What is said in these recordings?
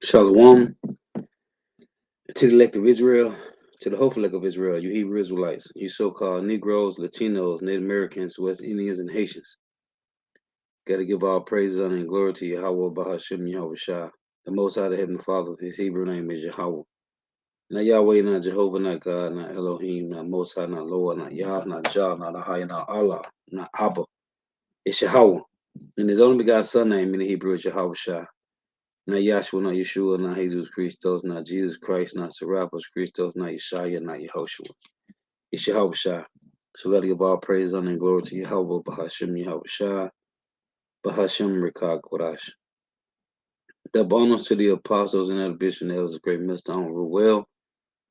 Shalom to the elect of Israel, to the hopeful elect of Israel, you Hebrew Israelites, you so-called Negroes, Latinos, Native Americans, West Indians, and Haitians. Got to give all praises, honor, and glory to Yahweh, Bahashem, Yahweh Shah. The Most High, the Heavenly Father, his Hebrew name is Yahweh. Not Yahweh, not Jehovah, not God, not Elohim, not Most High, not Lord, not Yah, not Jah, not Ahai, not Allah, not Abba. It's Yahweh. And his only begotten Son name in the Hebrew is Yahweh Shah. Not Yahshua, not Yeshua, not Jesus Christos, not Jesus Christ, not Serapis Christos, not Yeshaya, not Yehoshua. It's Yahweh Shah. So let us give all praise, honor, and glory to Yahweh, Bahashem, Yahweh Shah, Bahashem, Rekah, Kodash. Double honors to the apostles and elder bishops and elders of great minister on rule well,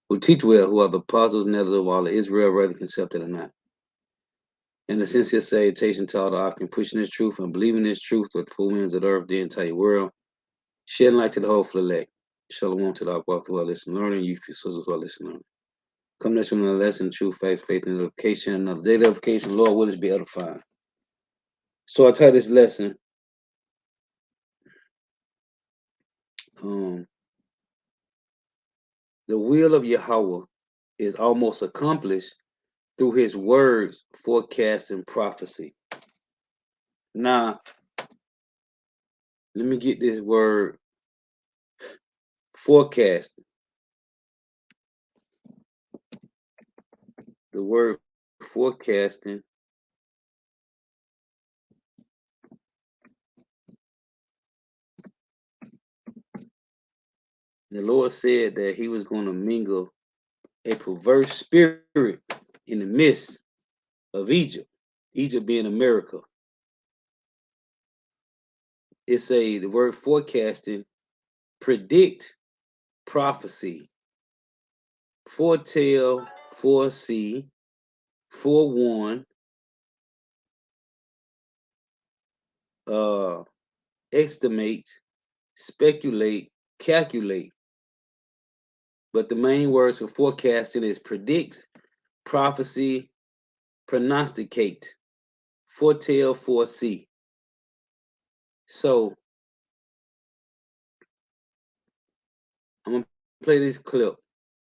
who teach well, who are the apostles and elders of all of Israel, whether concepted or not. And the sincere salutation to all the octane pushing this truth and believing this truth with full winds of the earth, the entire world, shedding light to the hopeful elect. Shalom to the Akbar who are listening, learning, you sisters who are listening, learning. Come next from another lesson, truth, faith, and edification, another day of edification, Lord, will us be edifying. So I titled this lesson, the will of Yahweh is almost accomplished through his words, forecast, and prophecy. Now, let me get this word forecast. The word forecasting the Lord said that he was going to mingle a perverse spirit in the midst of Egypt, Egypt being America. The word forecasting, predict, prophecy, foretell, foresee, forewarn, estimate, speculate, calculate. But the main words for forecasting is predict, prophecy, prognosticate, foretell, foresee. So I'm going to play this clip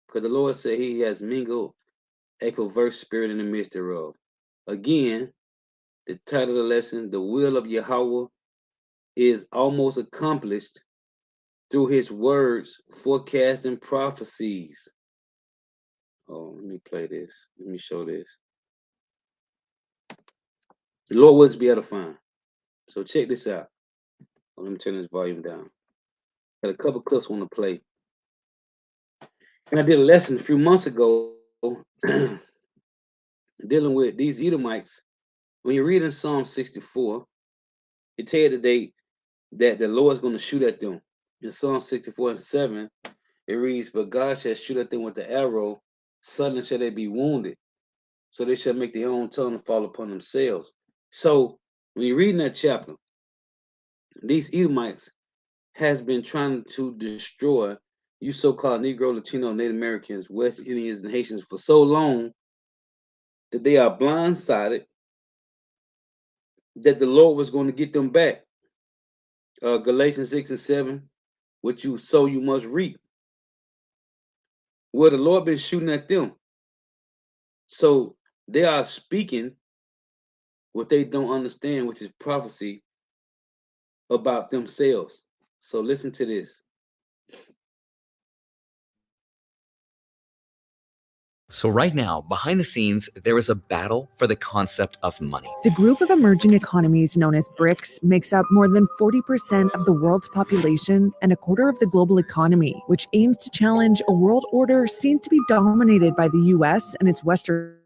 because the Lord said he has mingled a perverse spirit in the midst thereof. Again, the title of the lesson, the will of Yahweh is almost accomplished through his words, forecast, and prophecies. Oh, let me play this. Let me show this. The Lord will be edifying. So check this out. Oh, let me turn this volume down. Got a couple clips I want to play. And I did a lesson a few months ago dealing with these Edomites. When you read in Psalm 64, it tells you today that the Lord is going to shoot at them. In Psalm 64:7, it reads, "But God shall shoot at them with the arrow, suddenly shall they be wounded, so they shall make their own tongue fall upon themselves." So when you read in that chapter, these Edomites has been trying to destroy you so-called Negro, Latino, Native Americans, West Indians, and Haitians for so long that they are blindsided that the Lord was going to get them back. Galatians 6:7, what you sow, you must reap. Well, the Lord been shooting at them. So they are speaking what they don't understand, which is prophecy about themselves. So listen to this. So right now, behind the scenes, there is a battle for the concept of money. The group of emerging economies known as BRICS makes up more than 40% of the world's population and a quarter of the global economy, which aims to challenge a world order seen to be dominated by the US and its Western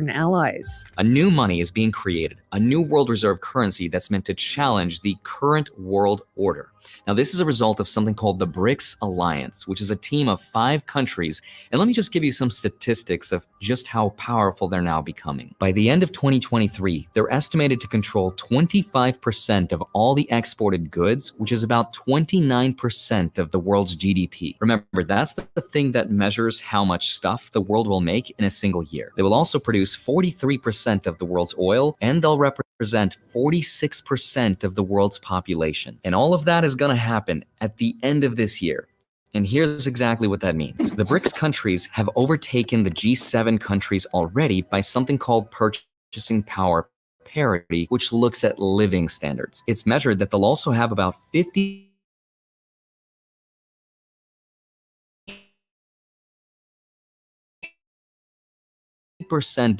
allies. A new money is being created, a new world reserve currency that's meant to challenge the current world order. Now, this is a result of something called the BRICS Alliance, which is a team of 5 countries. And let me just give you some statistics of just how powerful they're now becoming. By the end of 2023, they're estimated to control 25% of all the exported goods, which is about 29% of the world's GDP. Remember, that's the thing that measures how much stuff the world will make in a single year. They will also produce 43% of the world's oil, and they'll represent 46% of the world's population. And all of that is going to happen at the end of this year. And here's exactly what that means. The BRICS countries have overtaken the G7 countries already by something called purchasing power parity, which looks at living standards. It's measured that they'll also have about 50%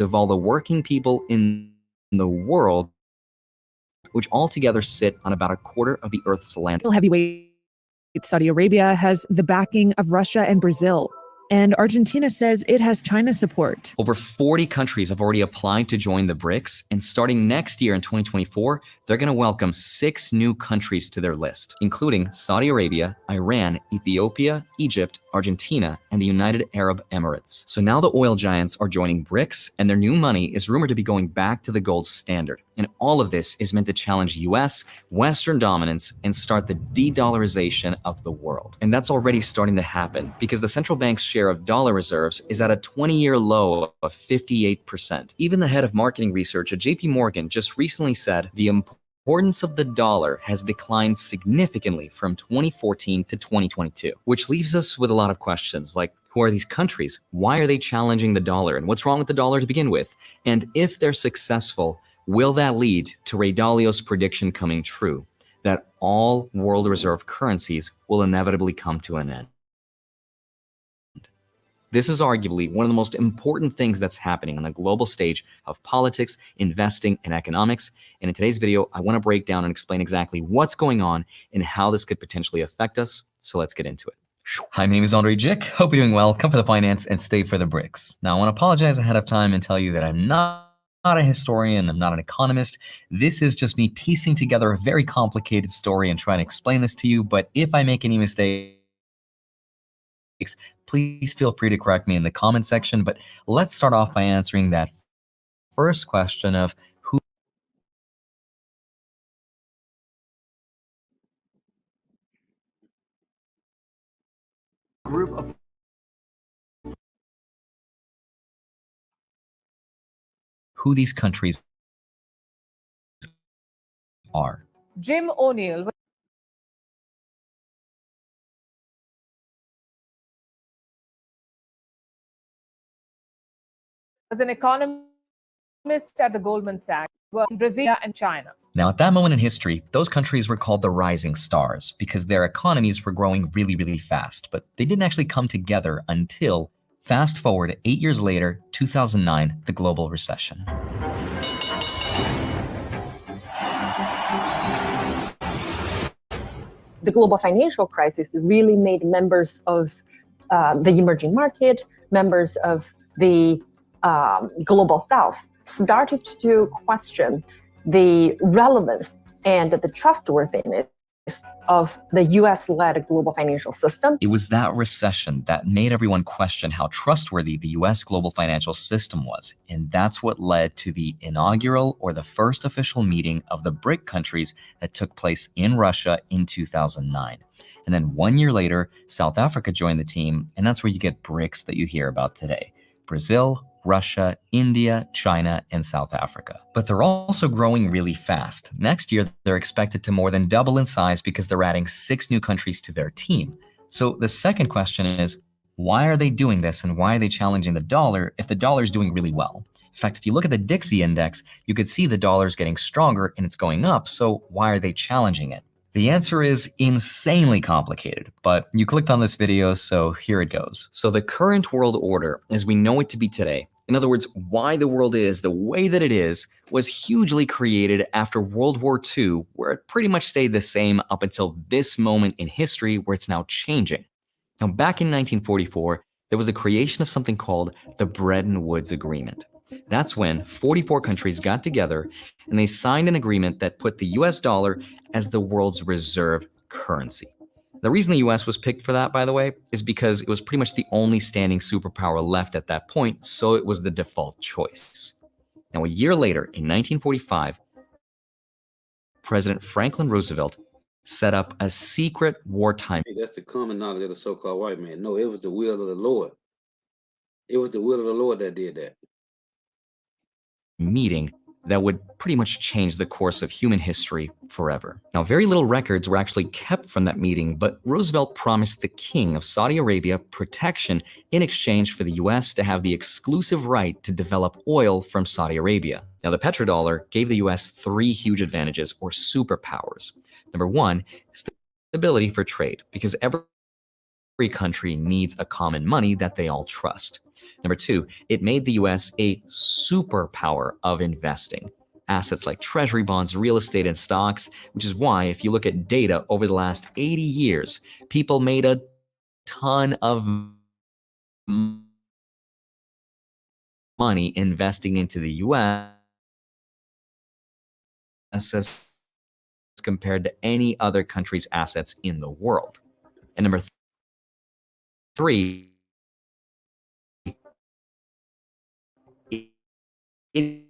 of all the working people in the world, which altogether sit on about a quarter of the Earth's land. Heavyweight Saudi Arabia has the backing of Russia and Brazil. And Argentina says it has China's support. Over 40 countries have already applied to join the BRICS, and starting next year in 2024, they're going to welcome 6 new countries to their list, including Saudi Arabia, Iran, Ethiopia, Egypt, Argentina, and the United Arab Emirates. So now the oil giants are joining BRICS, and their new money is rumored to be going back to the gold standard. And all of this is meant to challenge US, Western dominance, and start the de-dollarization of the world. And that's already starting to happen because the central bank's share of dollar reserves is at a 20-year low of 58%. Even the head of marketing research at JP Morgan just recently said the importance of the dollar has declined significantly from 2014 to 2022, which leaves us with a lot of questions like, who are these countries? Why are they challenging the dollar? And what's wrong with the dollar to begin with? And if they're successful, will that lead to Ray Dalio's prediction coming true, that all world reserve currencies will inevitably come to an end? This is arguably one of the most important things that's happening on the global stage of politics, investing, and economics. And in today's video, I want to break down and explain exactly what's going on and how this could potentially affect us. So let's get into it. Hi, my name is Andre Jick. Hope you're doing well. Come for the finance and stay for the BRICS. Now, I want to apologize ahead of time and tell you that I'm not a historian, I'm not an economist. This is just me piecing together a very complicated story and trying to explain this to you. But if I make any mistakes, please feel free to correct me in the comment section. But let's start off by answering that first question of who group of who these countries are. Jim O'Neill was an economist at the Goldman Sachs, in Brazil and China. Now, at that moment in history, those countries were called the rising stars because their economies were growing really, really fast, but they didn't actually come together until, fast forward 8 years later, 2009, the global recession. The global financial crisis really made members of the emerging market, members of the global south, started to question the relevance and the trustworthiness of the US-led global financial system. It was that recession that made everyone question how trustworthy the US global financial system was. And that's what led to the inaugural or the first official meeting of the BRIC countries that took place in Russia in 2009. And then 1 year later, South Africa joined the team, and that's where you get BRICS that you hear about today. Brazil, Russia, India, China, and South Africa. But they're also growing really fast. Next year, they're expected to more than double in size because they're adding 6 new countries to their team. So the second question is, why are they doing this and why are they challenging the dollar if the dollar is doing really well? In fact, if you look at the Dixie index, you could see the dollar is getting stronger and it's going up, so why are they challenging it? The answer is insanely complicated, but you clicked on this video, so here it goes. So the current world order, as we know it to be today, in other words, why the world is the way that it is, was hugely created after World War II, where it pretty much stayed the same up until this moment in history where it's now changing. Now, back in 1944, there was the creation of something called the Bretton Woods Agreement. That's when 44 countries got together and they signed an agreement that put the US dollar as the world's reserve currency. The reason the US was picked for that, by the way, is because it was pretty much the only standing superpower left at that point, so it was the default choice. Now, a year later, in 1945, President Franklin Roosevelt set up a secret wartime Hey, that's the common knowledge of the so-called white man. No, it was the will of the Lord. It was the will of the Lord that did that. meeting that would pretty much change the course of human history forever. Now, very little records were actually kept from that meeting, but Roosevelt promised the king of Saudi Arabia protection in exchange for the US to have the exclusive right to develop oil from Saudi Arabia. Now, the petrodollar gave the US three huge advantages, or superpowers. Number one, stability for trade, because every country needs a common money that they all trust. Number two, it made the US a superpower of investing. Assets like treasury bonds, real estate, and stocks, which is why, if you look at data over the last 80 years, people made a ton of money investing into the US as compared to any other country's assets in the world. And number three, it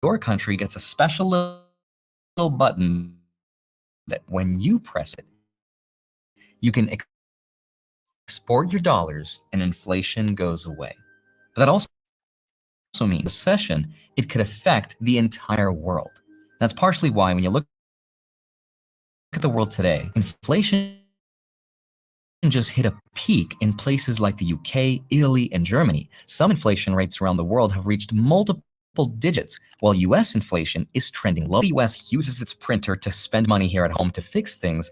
your country gets a special little button that when you press it, you can export your dollars and inflation goes away. But that also means recession, it could affect the entire world. That's partially why when you look at the world today, inflation just hit a peak in places like the UK, Italy, and Germany. Some inflation rates around the world have reached multiple digits, while US inflation is trending low. The US uses its printer to spend money here at home to fix things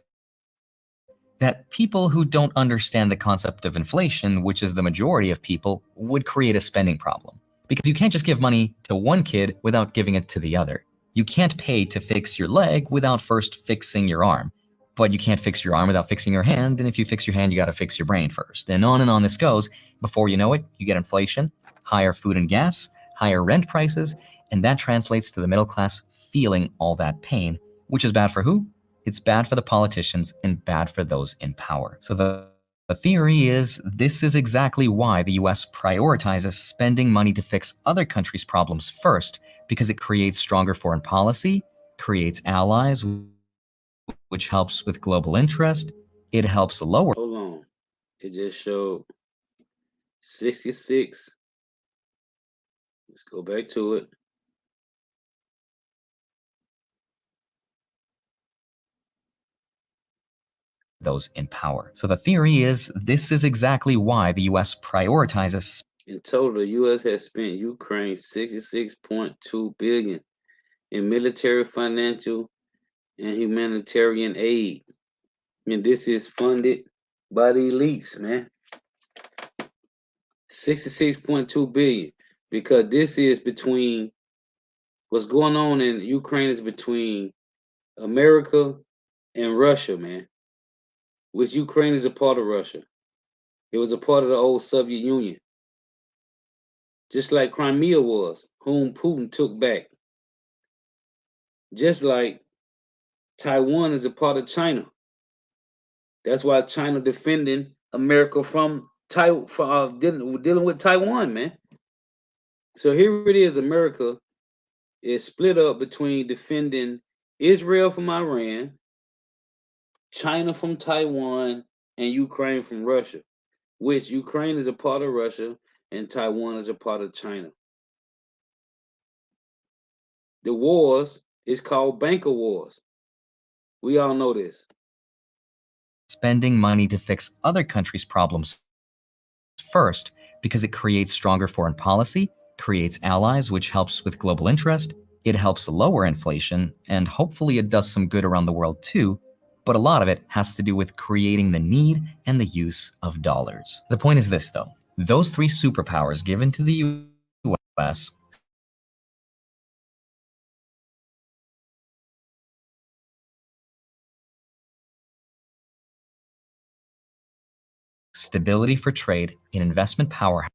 that people who don't understand the concept of inflation, which is the majority of people, would create a spending problem. Because you can't just give money to one kid without giving it to the other. You can't pay to fix your leg without first fixing your arm. But you can't fix your arm without fixing your hand, and if you fix your hand, you gotta fix your brain first. And on this goes. Before you know it, you get inflation, higher food and gas, higher rent prices, and that translates to the middle class feeling all that pain, which is bad for who? It's bad for the politicians and bad for those in power. So the theory is this is exactly why the US prioritizes spending money to fix other countries' problems first, because it creates stronger foreign policy, creates allies, which helps with global interest. It helps lower. Hold on. It just showed 66. Let's go back to it. Those in power. So the theory is this is exactly why the US prioritizes. In total, the U.S. has spent Ukraine 66.2 billion in military, financial, and humanitarian aid, and this is funded by the elites, man. 66.2 billion, because this is between what's going on in Ukraine is between America and Russia, man. Which Ukraine is a part of Russia. It was a part of the old Soviet Union. Just like Crimea was, whom Putin took back. Just like Taiwan is a part of China. That's why China defending America from dealing with Taiwan, man. So here it is, America is split up between defending Israel from Iran, China from Taiwan, and Ukraine from Russia, which Ukraine is a part of Russia and Taiwan is a part of China. The wars is called banker wars. We all know this. Spending money to fix other countries' problems first, because it creates stronger foreign policy, creates allies, which helps with global interest, it helps lower inflation, and hopefully it does some good around the world too, but a lot of it has to do with creating the need and the use of dollars. The point is this, though. Those three superpowers given to the US stability for trade, an investment powerhouse,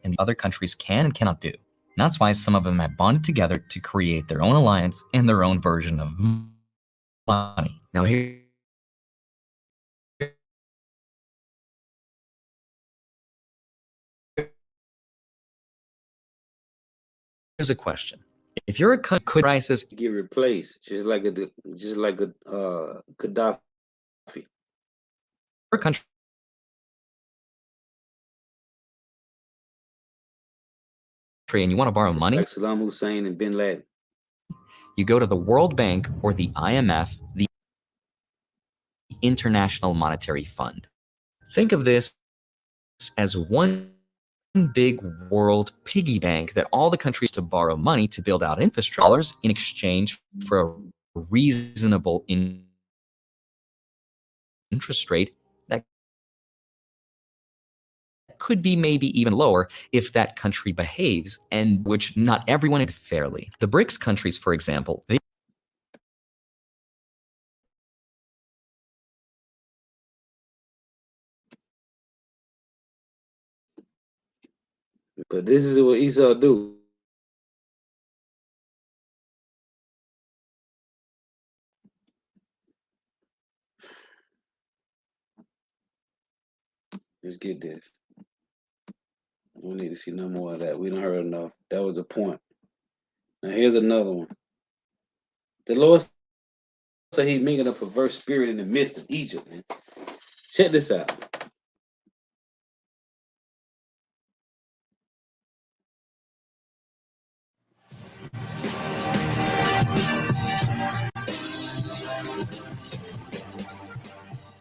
and the other countries can and cannot do. And that's why some of them have bonded together to create their own alliance and their own version of money. Now here's a question. If you're a country crisis Get replaced, just like a Gaddafi. a country and you want to borrow Just money, like Saddam Hussein and Bin Laden. you go to the World Bank or the IMF, the International Monetary Fund. Think of this as one big world piggy bank that all the countries to borrow money to build out infrastructure in exchange for a reasonable interest rate that could be maybe even lower if that country behaves, and which not everyone did fairly. The BRICS countries, for example, they But this is what Esau do. Let's get this. We don't need to see no more of that. We don't heard enough. That was the point. Now here's another one. The Lord said He's making a perverse spirit in the midst of Egypt. Man. Check this out.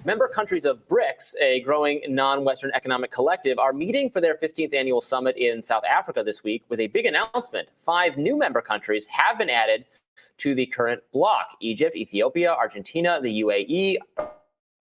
Member countries of BRICS, a growing non-Western economic collective, are meeting for their 15th annual summit in South Africa this week with a big announcement. 5 new member countries have been added to the current bloc: Egypt, Ethiopia, Argentina, the UAE,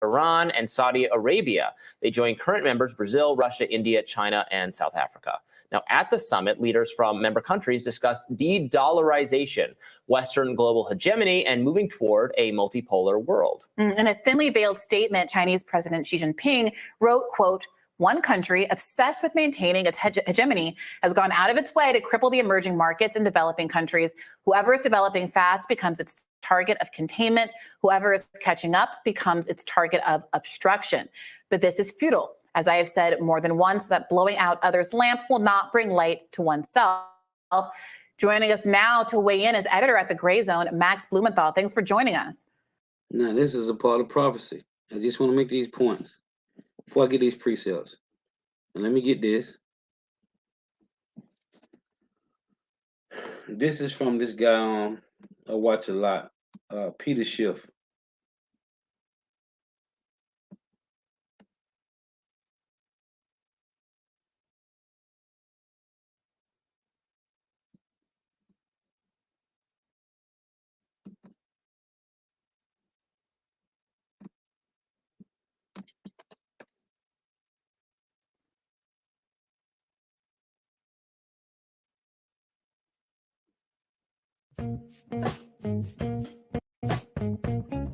Iran, and Saudi Arabia. They join current members Brazil, Russia, India, China, and South Africa. Now, at the summit, leaders from member countries discussed de-dollarization, Western global hegemony, and moving toward a multipolar world. In a thinly veiled statement, Chinese President Xi Jinping wrote, quote, "One country obsessed with maintaining its hegemony has gone out of its way to cripple the emerging markets in developing countries. Whoever is developing fast becomes its target of containment. Whoever is catching up becomes its target of obstruction. But this is futile. As I have said more than once, that blowing out others' lamp will not bring light to oneself." Joining us now to weigh in is editor at The Gray Zone, Max Blumenthal. Thanks for joining us. Now, this is a part of prophecy. I just want to make these points before I get these precepts. And let me get this. This is from this guy I watch a lot, Peter Schiff.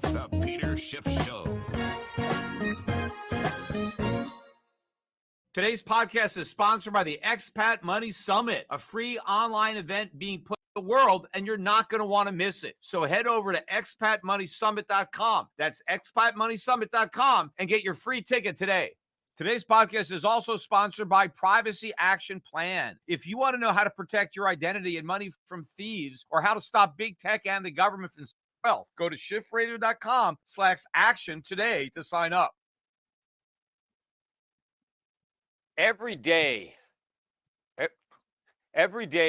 The Peter Schiff Show. Today's podcast is sponsored by the Expat Money Summit, a free online event being put in the world, and you're not going to want to miss it. So head over to expatmoneysummit.com. That's expatmoneysummit.com and get your free ticket today. Today's podcast is also sponsored by Privacy Action Plan. If you want to know how to protect your identity and money from thieves, or how to stop big tech and the government from wealth, go to shiftradio.com/action today to sign up. Every day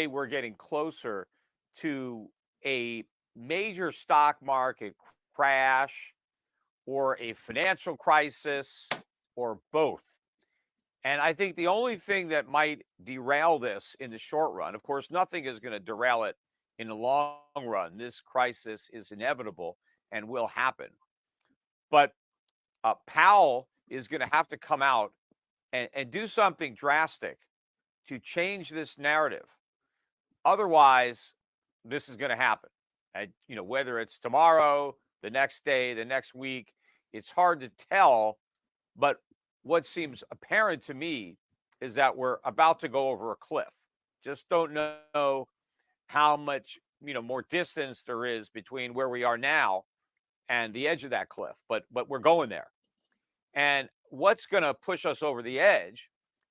we're getting closer to a major stock market crash or a financial crisis or both. And I think the only thing that might derail this in the short run, of course, nothing is going to derail it in the long run. This crisis is inevitable and will happen. But Powell is going to have to come out and do something drastic to change this narrative. Otherwise, this is going to happen. And, whether it's tomorrow, the next day, the next week, it's hard to tell. But what seems apparent to me is that we're about to go over a cliff. Just don't know how much, more distance there is between where we are now and the edge of that cliff. But we're going there. And what's going to push us over the edge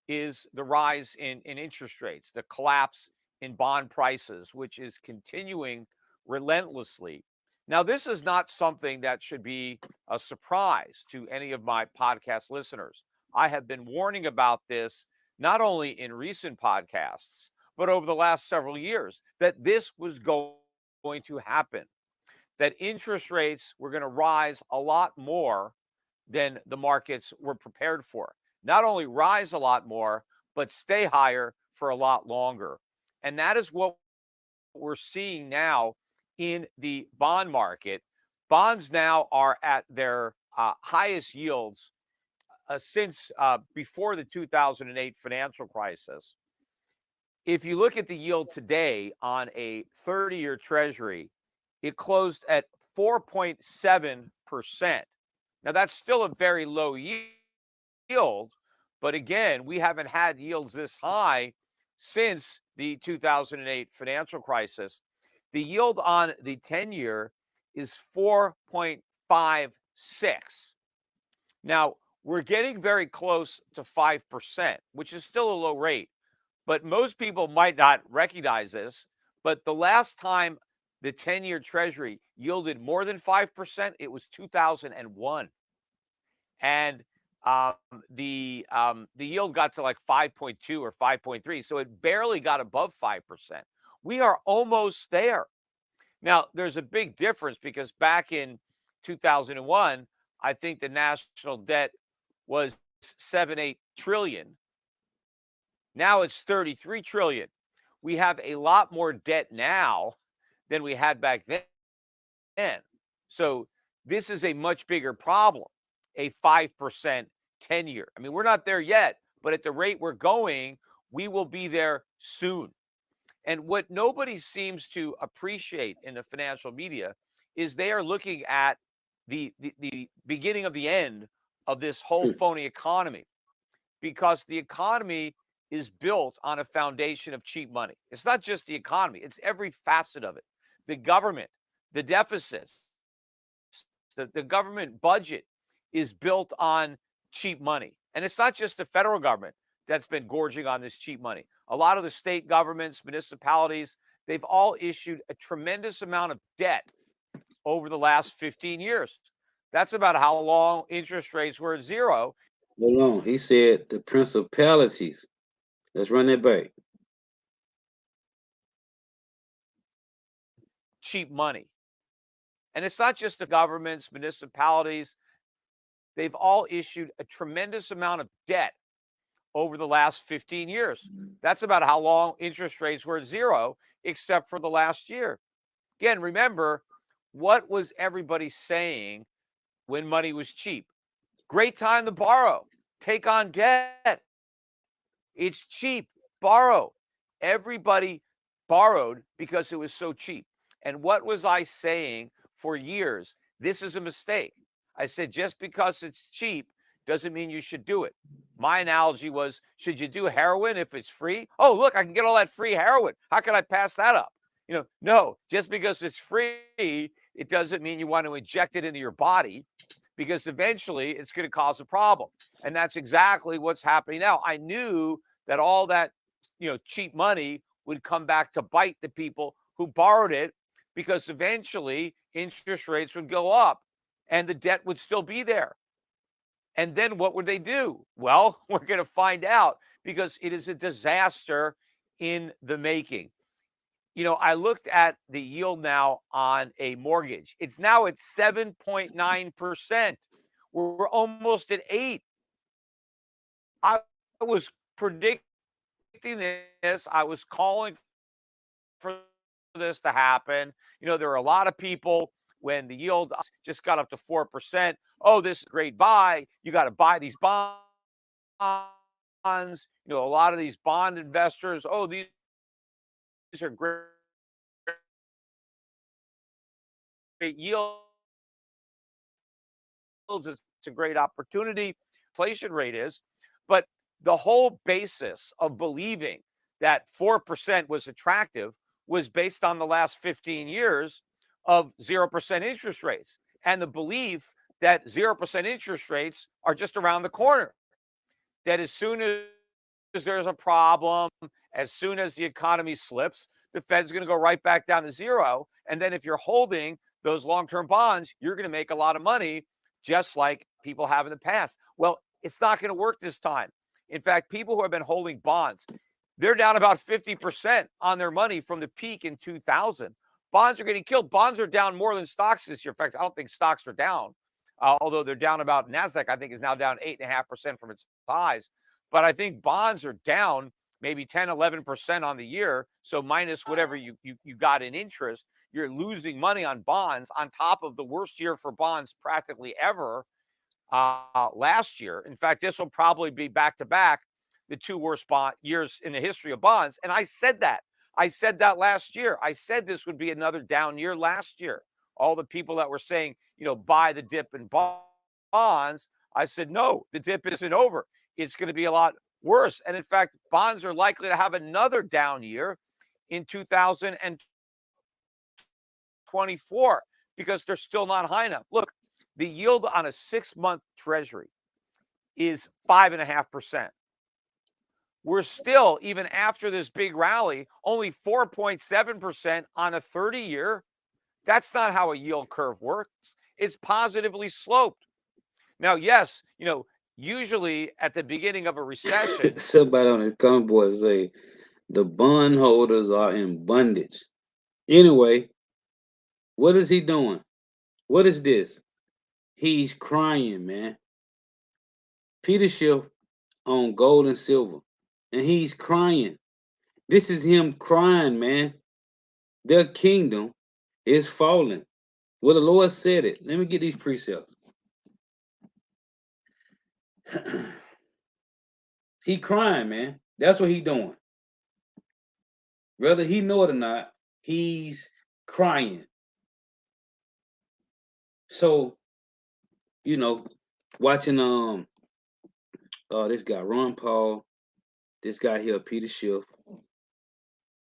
is the rise in interest rates, the collapse in bond prices, which is continuing relentlessly. Now, this is not something that should be a surprise to any of my podcast listeners. I have been warning about this not only in recent podcasts, but over the last several years that this was going to happen, that interest rates were going to rise a lot more than the markets were prepared for. Not only rise a lot more, but stay higher for a lot longer. And that is what we're seeing now in the bond market. Bonds now are at their highest yields since before the 2008 financial crisis. If you look at the yield today on a 30-year treasury, it closed at 4.7%. Now, that's still a very low yield, but again, we haven't had yields this high since the 2008 financial crisis. The yield on the 10-year is 4.56. Now, we're getting very close to 5%, which is still a low rate, but most people might not recognize this. But the last time the 10-year treasury yielded more than 5%, it was 2001. And um, the yield got to like 5.2 or 5.3, so it barely got above 5%. We are almost there. Now, there's a big difference because back in 2001, I think the national debt was 7-8 trillion. Now it's 33 trillion. We have a lot more debt now than we had back then. So this is a much bigger problem, a 5% 10-year. I mean, we're not there yet, but at the rate we're going, we will be there soon. And what nobody seems to appreciate in the financial media is they are looking at the beginning of the end of this whole phony economy, because the economy is built on a foundation of cheap money. It's not just the economy, it's every facet of it. The government, the deficits, the government budget is built on cheap money. And it's not just the federal government that's been gorging on this cheap money. A lot of the state governments, municipalities, they've all issued a tremendous amount of debt over the last 15 years. That's about how long interest rates were at zero. Hold on. He said the principalities. Let's run that back. Cheap money. And it's not just the governments, municipalities, they've all issued a tremendous amount of debt over the last 15 years. That's about how long interest rates were at zero, except for the last year. Again, remember, what was everybody saying when money was cheap? Great time to borrow, take on debt. It's cheap, borrow. Everybody borrowed because it was so cheap. And what was I saying for years? This is a mistake. I said, just because it's cheap doesn't mean you should do it. My analogy was, should you do heroin if it's free? Oh, look, I can get all that free heroin. How can I pass that up? No, just because it's free, it doesn't mean you want to inject it into your body, because eventually it's going to cause a problem. And that's exactly what's happening now. I knew that all that, cheap money would come back to bite the people who borrowed it, because eventually interest rates would go up and the debt would still be there. And then what would they do? Well, we're going to find out, because it is a disaster in the making. I looked at the yield now on a mortgage. It's now at 7.9%. We're almost at 8. I was predicting this. I was calling for this to happen. There are a lot of people, when the yield just got up to 4%. Oh, this is a great buy. You got to buy these bonds. A lot of these bond investors, oh, these are great yields, it's a great opportunity. Inflation rate is, but the whole basis of believing that 4% was attractive was based on the last 15 years of 0% interest rates and the belief that 0% interest rates are just around the corner. That as soon as there's a problem, as soon as the economy slips, the Fed's going to go right back down to zero. And then if you're holding those long term bonds, you're going to make a lot of money, just like people have in the past. Well, it's not going to work this time. In fact, people who have been holding bonds, they're down about 50% on their money from the peak in 2000. Bonds are getting killed. Bonds are down more than stocks this year. In fact, I don't think stocks are down, although they're down about NASDAQ, I think, is now down 8.5% from its highs. But I think bonds are down maybe 10, 11% on the year. So minus whatever you got in interest, you're losing money on bonds on top of the worst year for bonds practically ever last year. In fact, this will probably be back to back the two worst bond years in the history of bonds. And I said that. I said that last year. I said this would be another down year last year. All the people that were saying, buy the dip in bonds, I said, no, the dip isn't over. It's going to be a lot worse. And in fact, bonds are likely to have another down year in 2024 because they're still not high enough. Look, the yield on a 6-month treasury is 5.5%. We're still, even after this big rally, only 4.7% on a 30-year. That's not how a yield curve works. It's positively sloped. Now, yes, usually at the beginning of a recession, Somebody on the comment board say the bondholders are in bondage. Anyway, what is he doing? What is this? He's crying, man. Peter Schiff on gold and silver, and he's crying. This is him crying, man. Their kingdom is falling. Well, the Lord said it. Let me get these precepts. He crying, man. That's what he doing. Whether he know it or not, he's crying. So, watching this guy Ron Paul, this guy here Peter Schiff.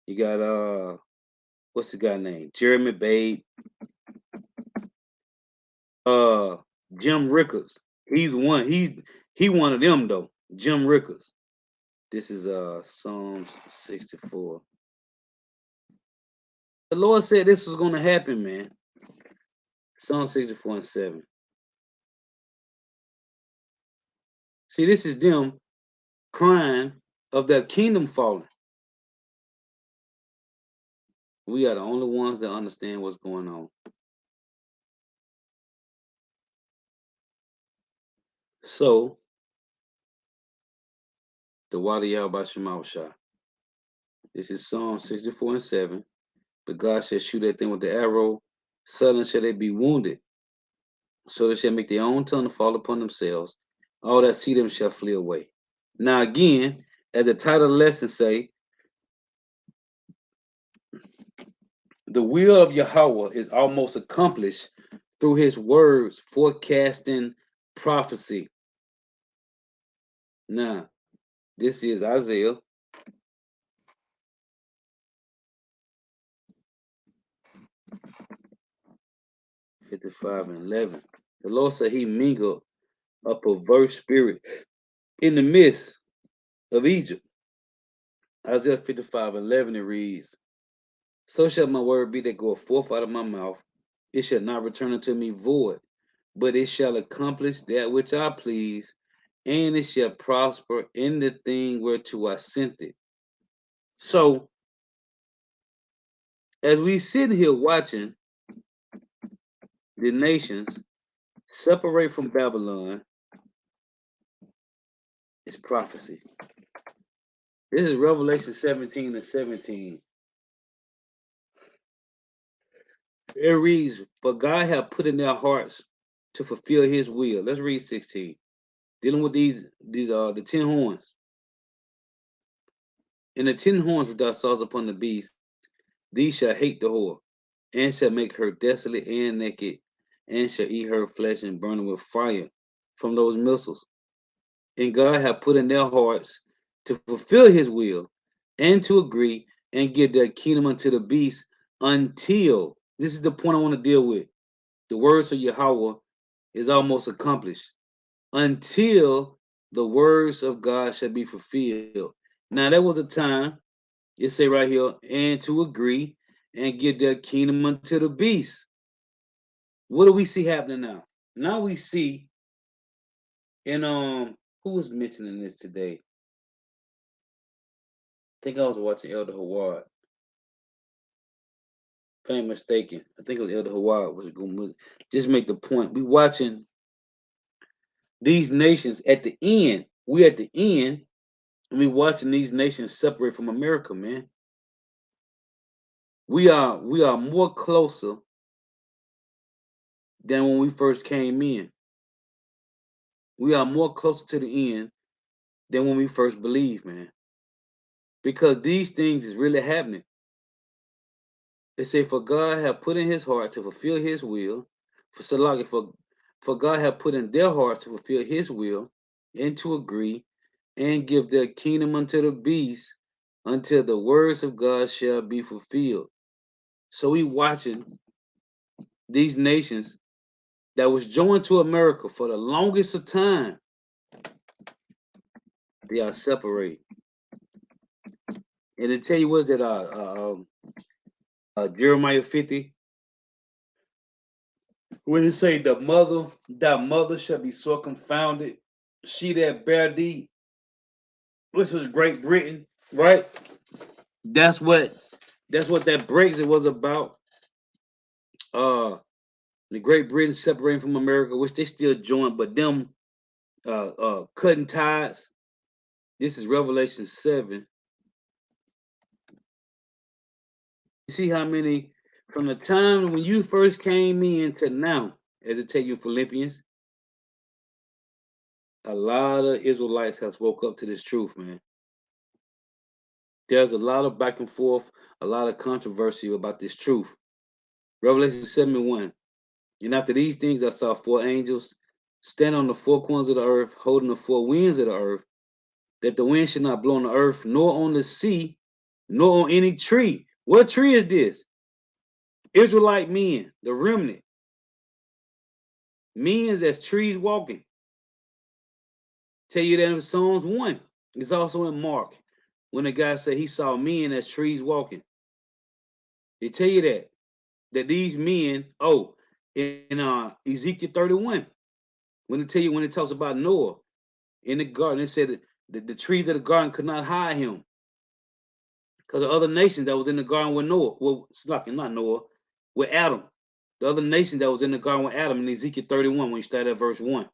You got what's the guy name? Jeremy Babe, Jim Rickers. He's one. He one of them though. Jim Rickers. This is Psalms 64. The Lord said this was gonna happen, man. Psalm 64 and 7. See, this is them crying of their kingdom falling. We are the only ones that understand what's going on. So, the water Yahweh Shemawashah. This is Psalm 64 and 7. But God shall shoot at them with the arrow, suddenly shall they be wounded. So they shall make their own tongue to fall upon themselves. All that see them shall flee away. Now again, as the title of the lesson say, the will of Yahweh is almost accomplished through his words forecasting prophecy. Now, this is Isaiah 55 and 11. The Lord said he mingled a perverse spirit in the midst of Egypt. Isaiah 55 and 11, it reads, so shall my word be that goeth forth out of my mouth. It shall not return unto me void, but it shall accomplish that which I please, and it shall prosper in the thing whereto I sent it. So, as we sit here watching the nations separate from Babylon, it's prophecy. This is Revelation 17 and 17. It reads, for God hath put in their hearts to fulfill his will. Let's read 16. Dealing with these the 10 horns. And the 10 horns which thou sawest upon the beast, these shall hate the whore, and shall make her desolate and naked, and shall eat her flesh and burn her with fire from those missiles. And God hath put in their hearts to fulfill his will and to agree and give their kingdom unto the beast until this is the point I want to deal with. The words of Yahweh is almost accomplished. Until the words of God shall be fulfilled. Now there was a time, it say right here, and to agree and give their kingdom unto the beast. What do we see happening now? Now we see, and who was mentioning this today? I think I was watching Elder Hawad. If I ain't mistaken, I think it was Elder Hawad was going to just make the point. We watching these nations at the end. We at the end, and we watching these nations separate from America, man. We are more closer than when we first came in. We are more closer to the end than when we first believed, man. Because these things is really happening. They say, for God have put in his heart to fulfill his will. For Salaki, for God have put in their hearts to fulfill his will and to agree and give their kingdom unto the beast until the words of God shall be fulfilled. So we watching these nations that was joined to America for the longest of time. They are separated. And to tell you what that Jeremiah 50, when it say that mother shall be so confounded, she that bare thee, which was Great Britain, right? That's what that Brexit was about. Uh the Great Britain separating from America, which they still joined, but them cutting ties. This is Revelation 7. You see how many from the time when you first came in to now, as it tell you in Philippians, a lot of Israelites has woke up to this truth, man. There's a lot of back and forth, a lot of controversy about this truth. Revelation 7:1. And after these things, I saw four angels stand on the four corners of the earth, holding the four winds of the earth, that the wind should not blow on the earth, nor on the sea, nor on any tree. What tree is this? Israelite men, the remnant. Men as trees walking. Tell you that in Psalms 1. It's also in Mark. When the guy said he saw men as trees walking. They tell you that these men, in Ezekiel 31, when it talks about Noah in the garden, it said that the trees of the garden could not hide him because of other nations that was in the garden with Noah. Well, it's like not Noah, with Adam. The other nation that was in the garden with Adam in Ezekiel 31, when you start at verse 1.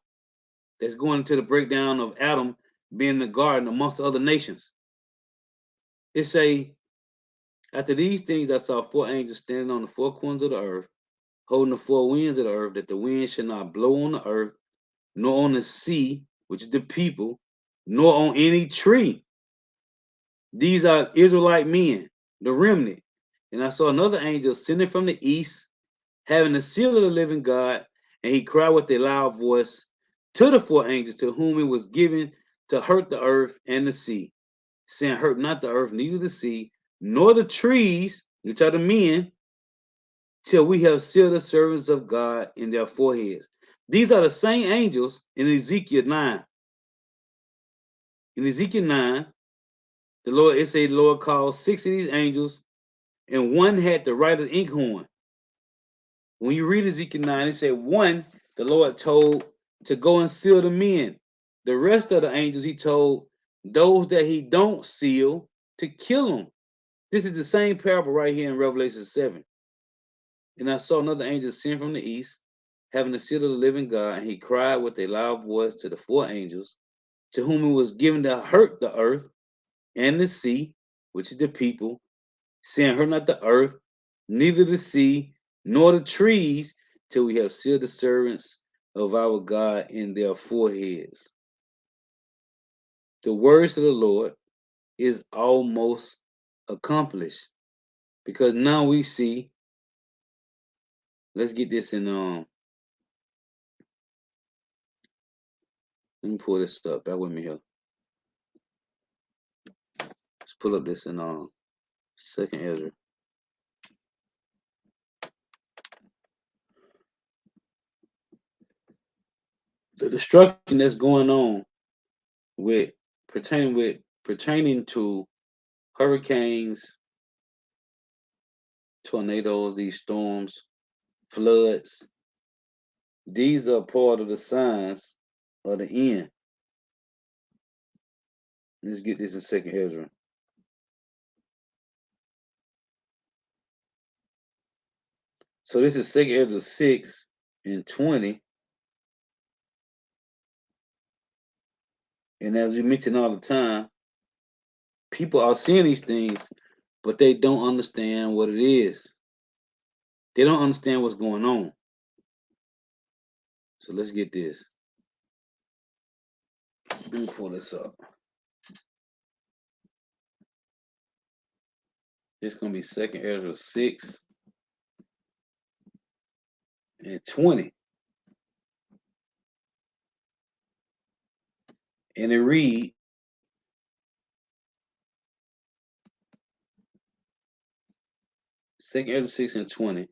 That's going into the breakdown of Adam being in the garden amongst the other nations. It say, after these things I saw four angels standing on the four corners of the earth, holding the four winds of the earth, that the wind should not blow on the earth, nor on the sea, which is the people, nor on any tree. These are Israelite men, the remnant. And I saw another angel ascending from the east, having the seal of the living God, and he cried with a loud voice to the four angels to whom it was given to hurt the earth and the sea, saying, hurt not the earth, neither the sea, nor the trees, which are the men, till we have sealed the servants of God in their foreheads. These are the same angels in Ezekiel 9. In Ezekiel 9, the Lord called six of these angels, and one had the right of the inkhorn. When you read Ezekiel 9, it said one, the Lord told to go and seal the men. The rest of the angels, he told those that he don't seal to kill them. This is the same parable right here in Revelation 7. And I saw another angel ascend from the east, having the seal of the living God, and he cried with a loud voice to the four angels, to whom it was given to hurt the earth and the sea, which is the people, saying, hurt not the earth, neither the sea, nor the trees, till we have sealed the servants of our God in their foreheads. The words of the Lord is almost accomplished, because now we see Let's get this in let me pull this up. Bear with me here. Let's pull up this in second Ezra. The destruction that's going on with pertaining to hurricanes, tornadoes, these storms, floods. These are part of the signs of the end. Let's get this in second Ezra. So this is second Ezra 6:20. And as we mention all the time, people are seeing these things, but they don't understand what it is. They don't understand what's going on. So let's get this. Let me pull this up. It's gonna be second Ezra 6:20. And it read, second Ezra 6:20.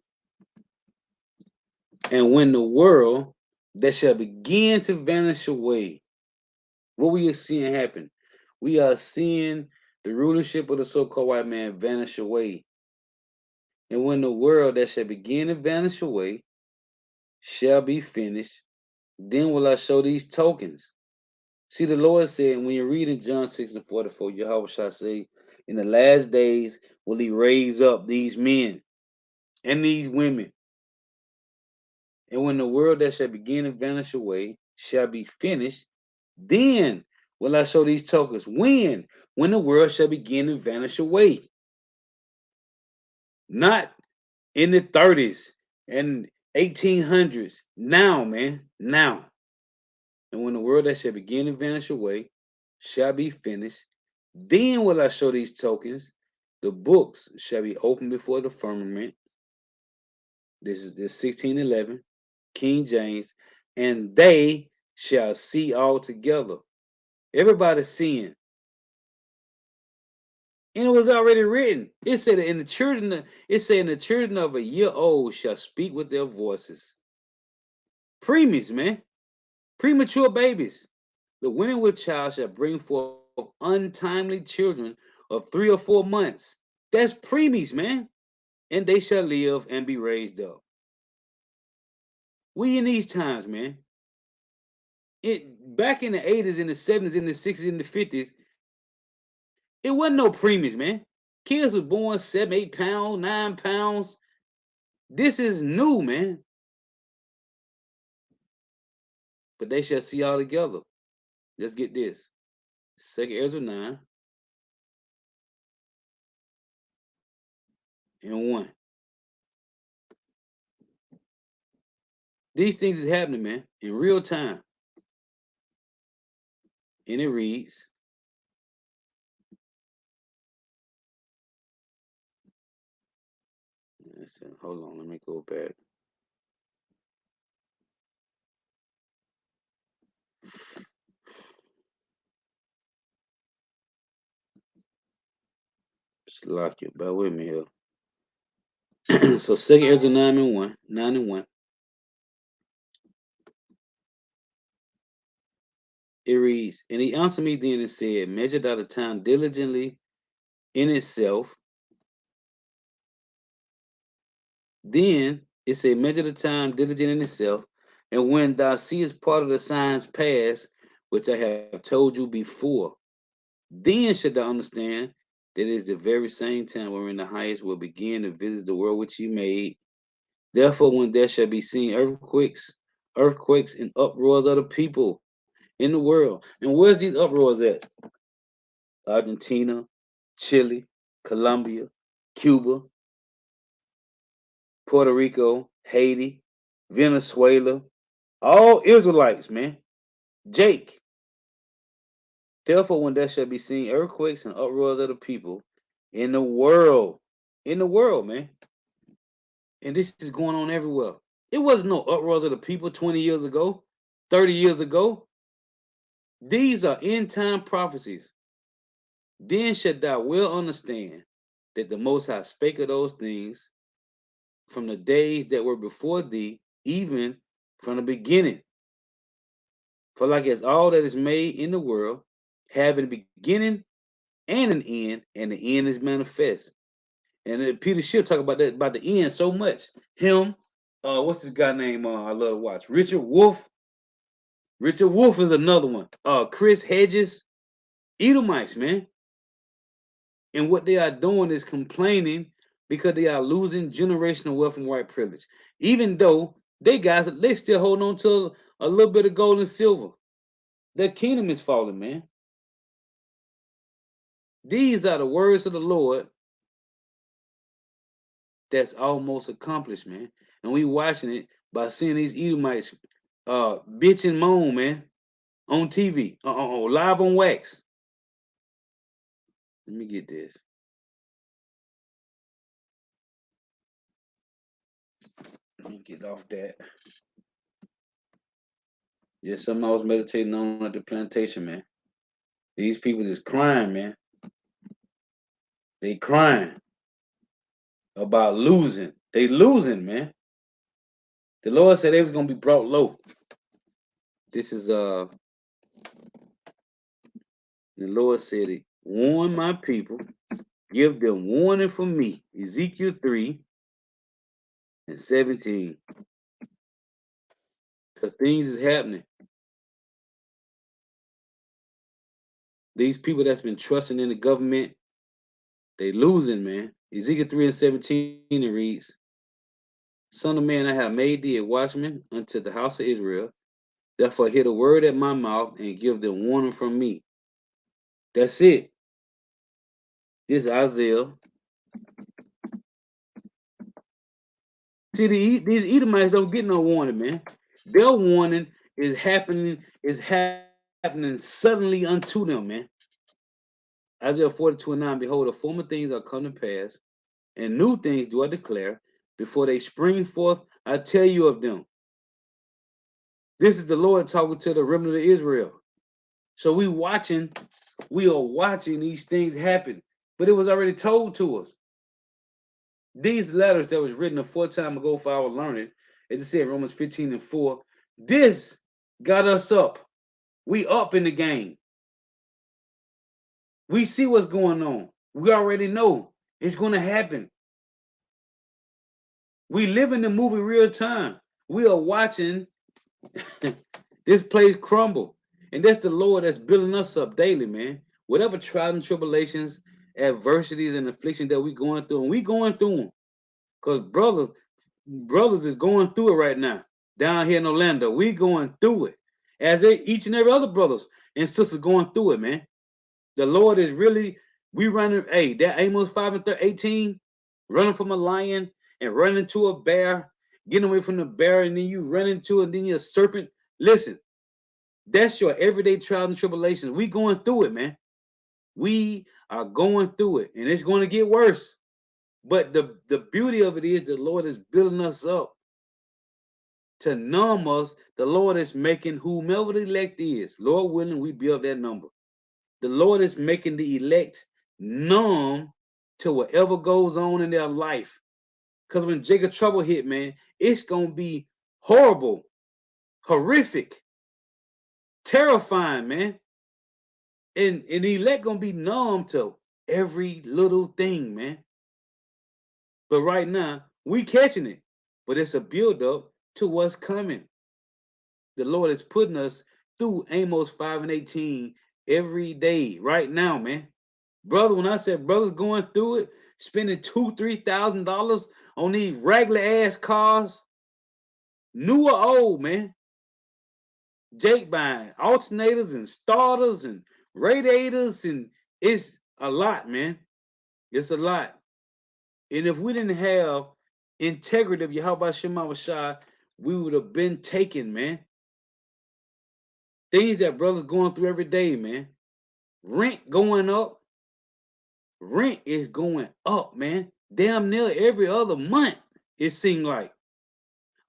And when the world that shall begin to vanish away, what we are seeing happen? We are seeing the rulership of the so-called white man vanish away. And when the world that shall begin to vanish away shall be finished, then will I show these tokens. See, the Lord said, when you read in John 6:44, Yahweh shall say, in the last days will he raise up these men and these women. And when the world that shall begin to vanish away shall be finished, then will I show these tokens. When? When the world shall begin to vanish away. Not in the 30s and 1800s. Now, man. Now. And when the world that shall begin to vanish away shall be finished, then will I show these tokens. The books shall be opened before the firmament. This is the 1611, King James, and they shall see all together. Everybody's seeing. And it was already written. It said in the children, it said in the children of a year old shall speak with their voices. Preemies, man. Premature babies. The women with child shall bring forth untimely children of 3 or 4 months. That's preemies, man. And they shall live and be raised up. We in these times, man. It back in the 80s, in the 70s, in the 60s, in the 50s, it wasn't no preemies, man. Kids were born 7, 8 pounds, 9 pounds. This is new, man. But they shall see all together. Let's get this. Second Ezra 9:1. These things is happening, man, in real time. And it reads, hold on, let me go back. Lock it. Bear with me here. So second Ezra 9:1. It reads, and he answered me then and said, measure thou the time diligently in itself. Then it said, measure the time diligent in itself. And when thou seest part of the signs pass, which I have told you before, then should thou understand that it is the very same time wherein the highest will begin to visit the world which he made. Therefore, when there shall be seen earthquakes and uproars of the people in the world. And where's these uproars at? Argentina, Chile, Colombia, Cuba, Puerto Rico, Haiti, Venezuela, all Israelites, man. Jake. Therefore, when there shall be seen earthquakes and uproars of the people in the world, man. And this is going on everywhere. It wasn't no uproars of the people 20 years ago, 30 years ago. These are end time prophecies. Then should thou well understand that the Most High spake of those things from the days that were before thee, even from the beginning. For like as all that is made in the world, having a beginning and an end, and the end is manifest. And then Peter Schiff talk about that about the end so much. Him, what's this guy name? I love to watch Richard Wolf. Richard Wolf is another one. Chris Hedges, Edomites, man. And what they are doing is complaining because they are losing generational wealth and white privilege. Even though they still hold on to a little bit of gold and silver. Their kingdom is falling, man. These are the words of the Lord that's almost accomplished, man. And we watching it by seeing these Edomites bitch and moan, man, on TV, live on wax. Let me get this. Let me get off that. Just something I was meditating on at the plantation, man. These people is crying, man. They crying about losing. They losing, man. The Lord said they was gonna be brought low. This is the Lord said it. Warn my people, give them warning from me. Ezekiel 3:17. Because things is happening. These people that's been trusting in the government, they losing, man. Ezekiel 3:17 it reads, Son of man, I have made thee a watchman unto the house of Israel. Therefore hear the word at my mouth and give them warning from me. That's it. This is Isaiah. See, these Edomites don't get no warning, man. Their warning is happening suddenly unto them, man. Isaiah 42:9, behold, the former things are come to pass, and new things do I declare. Before they spring forth, I tell you of them. This is the Lord talking to the remnant of Israel. So we are watching these things happen. But it was already told to us. These letters that was written a short time ago for our learning, as it said, Romans 15:4, this got us up. We up in the game. We see what's going on. We already know it's going to happen. We live in the movie real time. We are watching this place crumble. And that's the Lord that's building us up daily, man. Whatever trials and tribulations, adversities, and afflictions that we going through, and we going through them. Because brothers is going through it right now. Down here in Orlando, we going through it. Each and every other brothers and sisters going through it, man. The Lord is really, we running, hey, that Amos 5:18, running from a lion and running to a bear, getting away from the bear, and then you run into and then you're a serpent. Listen, that's your everyday trials and tribulations. We going through it, man. We are going through it, and it's going to get worse. But the beauty of it is the Lord is building us up to numb us. The Lord is making whomever the elect is, Lord willing, we build that number. The Lord is making the elect numb to whatever goes on in their life. Because when Jacob trouble hit, man, it's going to be horrible, horrific, terrifying, man. And the elect going to be numb to every little thing, man. But right now, we catching it. But it's a build-up to what's coming. The Lord is putting us through Amos 5:18 every day, right now, man. Brother, when I said brothers going through it, spending $2,000-3,000 on these regular ass cars, new or old, man. Jake buying alternators and starters and radiators, and it's a lot, man. It's a lot. And if we didn't have integrity of Yahweh Shema Shai, we would have been taken, man. Things that brothers going through every day, man. Rent going up. Rent is going up, man. Damn near every other month It seemed like.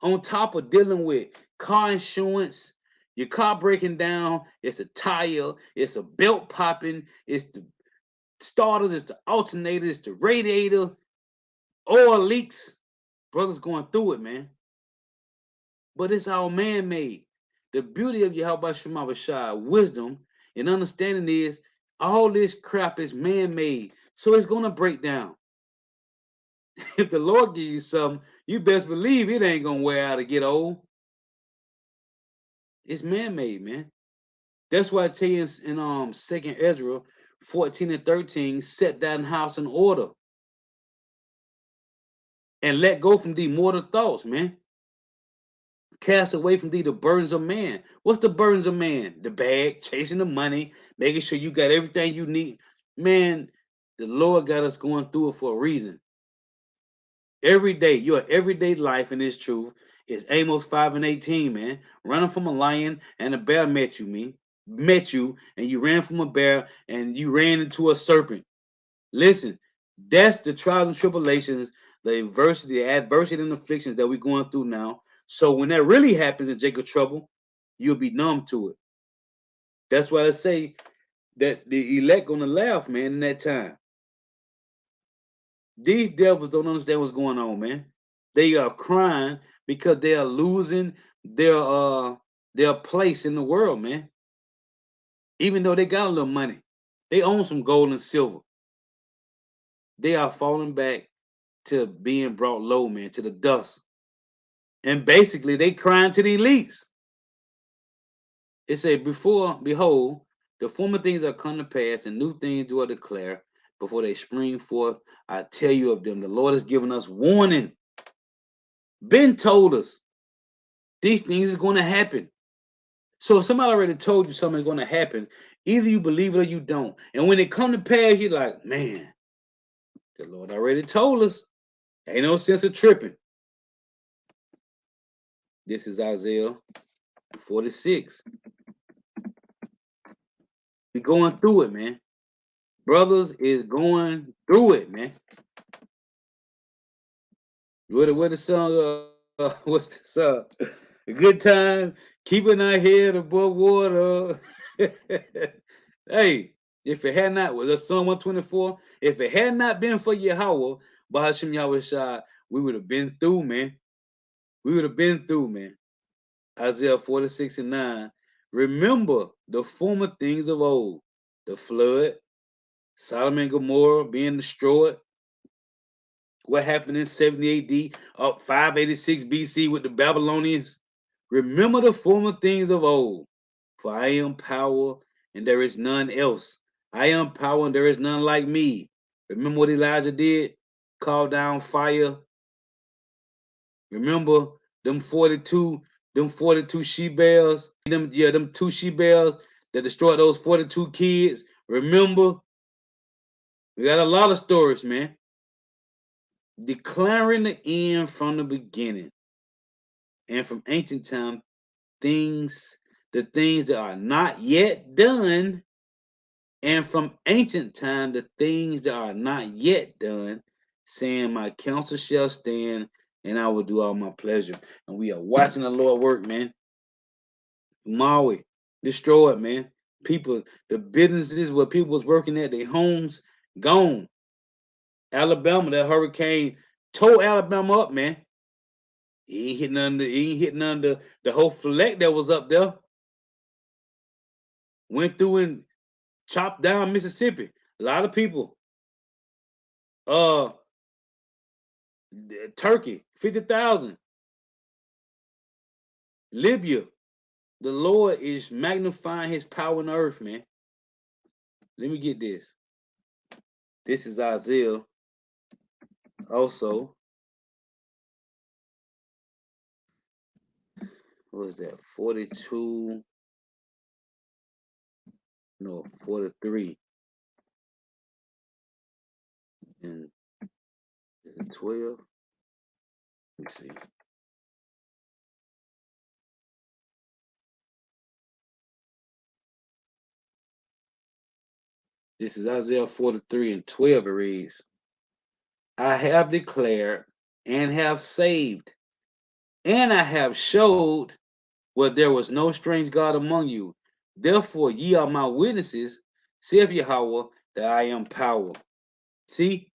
On top of dealing with car insurance, your car breaking down, it's a tire, it's a belt popping, it's the starters, it's the alternator, it's the radiator, oil leaks. Brothers going through it, man. But it's all man-made. The beauty of Yahweh Shema Shai, wisdom and understanding is all this crap is man-made. So it's gonna break down. If the Lord give you something, you best believe it ain't gonna wear out or get old. It's man-made, man. That's why I tell you in Second Ezra 14 and 13, set that house in order and let go from the mortal thoughts, man. Cast away from thee the burdens of man. What's the burdens of man? The bag, chasing the money, making sure you got everything you need. Man, the Lord got us going through it for a reason. Every day, your everyday life in this truth is Amos 5 and 18, man. Running from a lion and a bear met you, and you ran from a bear and you ran into a serpent. Listen, that's the trials and tribulations, the adversity and afflictions that we're going through now. So when that really happens in Jacob trouble, you'll be numb to it. That's why I say that the elect gonna laugh, man, in that time. These devils don't understand what's going on, man. They are crying because they are losing their place in the world, man. Even though they got a little money, they own some gold and silver. They are falling back to being brought low, man, to the dust. And basically, they crying to the elites. It said, before, behold, the former things are come to pass, and new things do I declare before they spring forth. I tell you of them. The Lord has given us warning. Ben told us these things are going to happen. So if somebody already told you something's going to happen, either you believe it or you don't. And when it come to pass, you're like, man, the Lord already told us. Ain't no sense of tripping. This is Isaiah 46. We going through it, man. Brothers is going through it, man. What the song? What's the song? A good time, keeping our head above water. Hey, if it had not, was that Psalm 124? If it had not been for Yahweh, Bahashim Yahweh Shai, we would have been through, man. We would have been through, man. Isaiah 46 and 9. Remember the former things of old, the flood, Sodom and Gomorrah being destroyed. What happened in 70 AD, up 586 BC with the Babylonians? Remember the former things of old, for I am power and there is none else. I am power and there is none like me. Remember what Elijah did? Call down fire. Remember them 42 she bears, them two she bears that destroyed those 42 kids. Remember, we got a lot of stories, man. Declaring the end from the beginning and from ancient time, the things that are not yet done, and from ancient time, the things that are not yet done, saying, my counsel shall stand, and I will do all my pleasure. And we are watching the Lord work, man. Maui, destroyed, man. People, the businesses where people was working at, their homes, gone. Alabama, that hurricane tore Alabama up, man. He ain't hitting under the whole fleck that was up there. Went through and chopped down Mississippi. A lot of people. Uh Turkey, 50,000. Libya. The Lord is magnifying his power on earth, man. Let me get this. This is Isaiah also. What was that? 42. No, 43. And is it 12? Let me see. This is Isaiah 43 and 12. It reads, I have declared and have saved. And I have showed where there was no strange God among you. Therefore, ye are my witnesses, saith Yahweh, that I am power. See,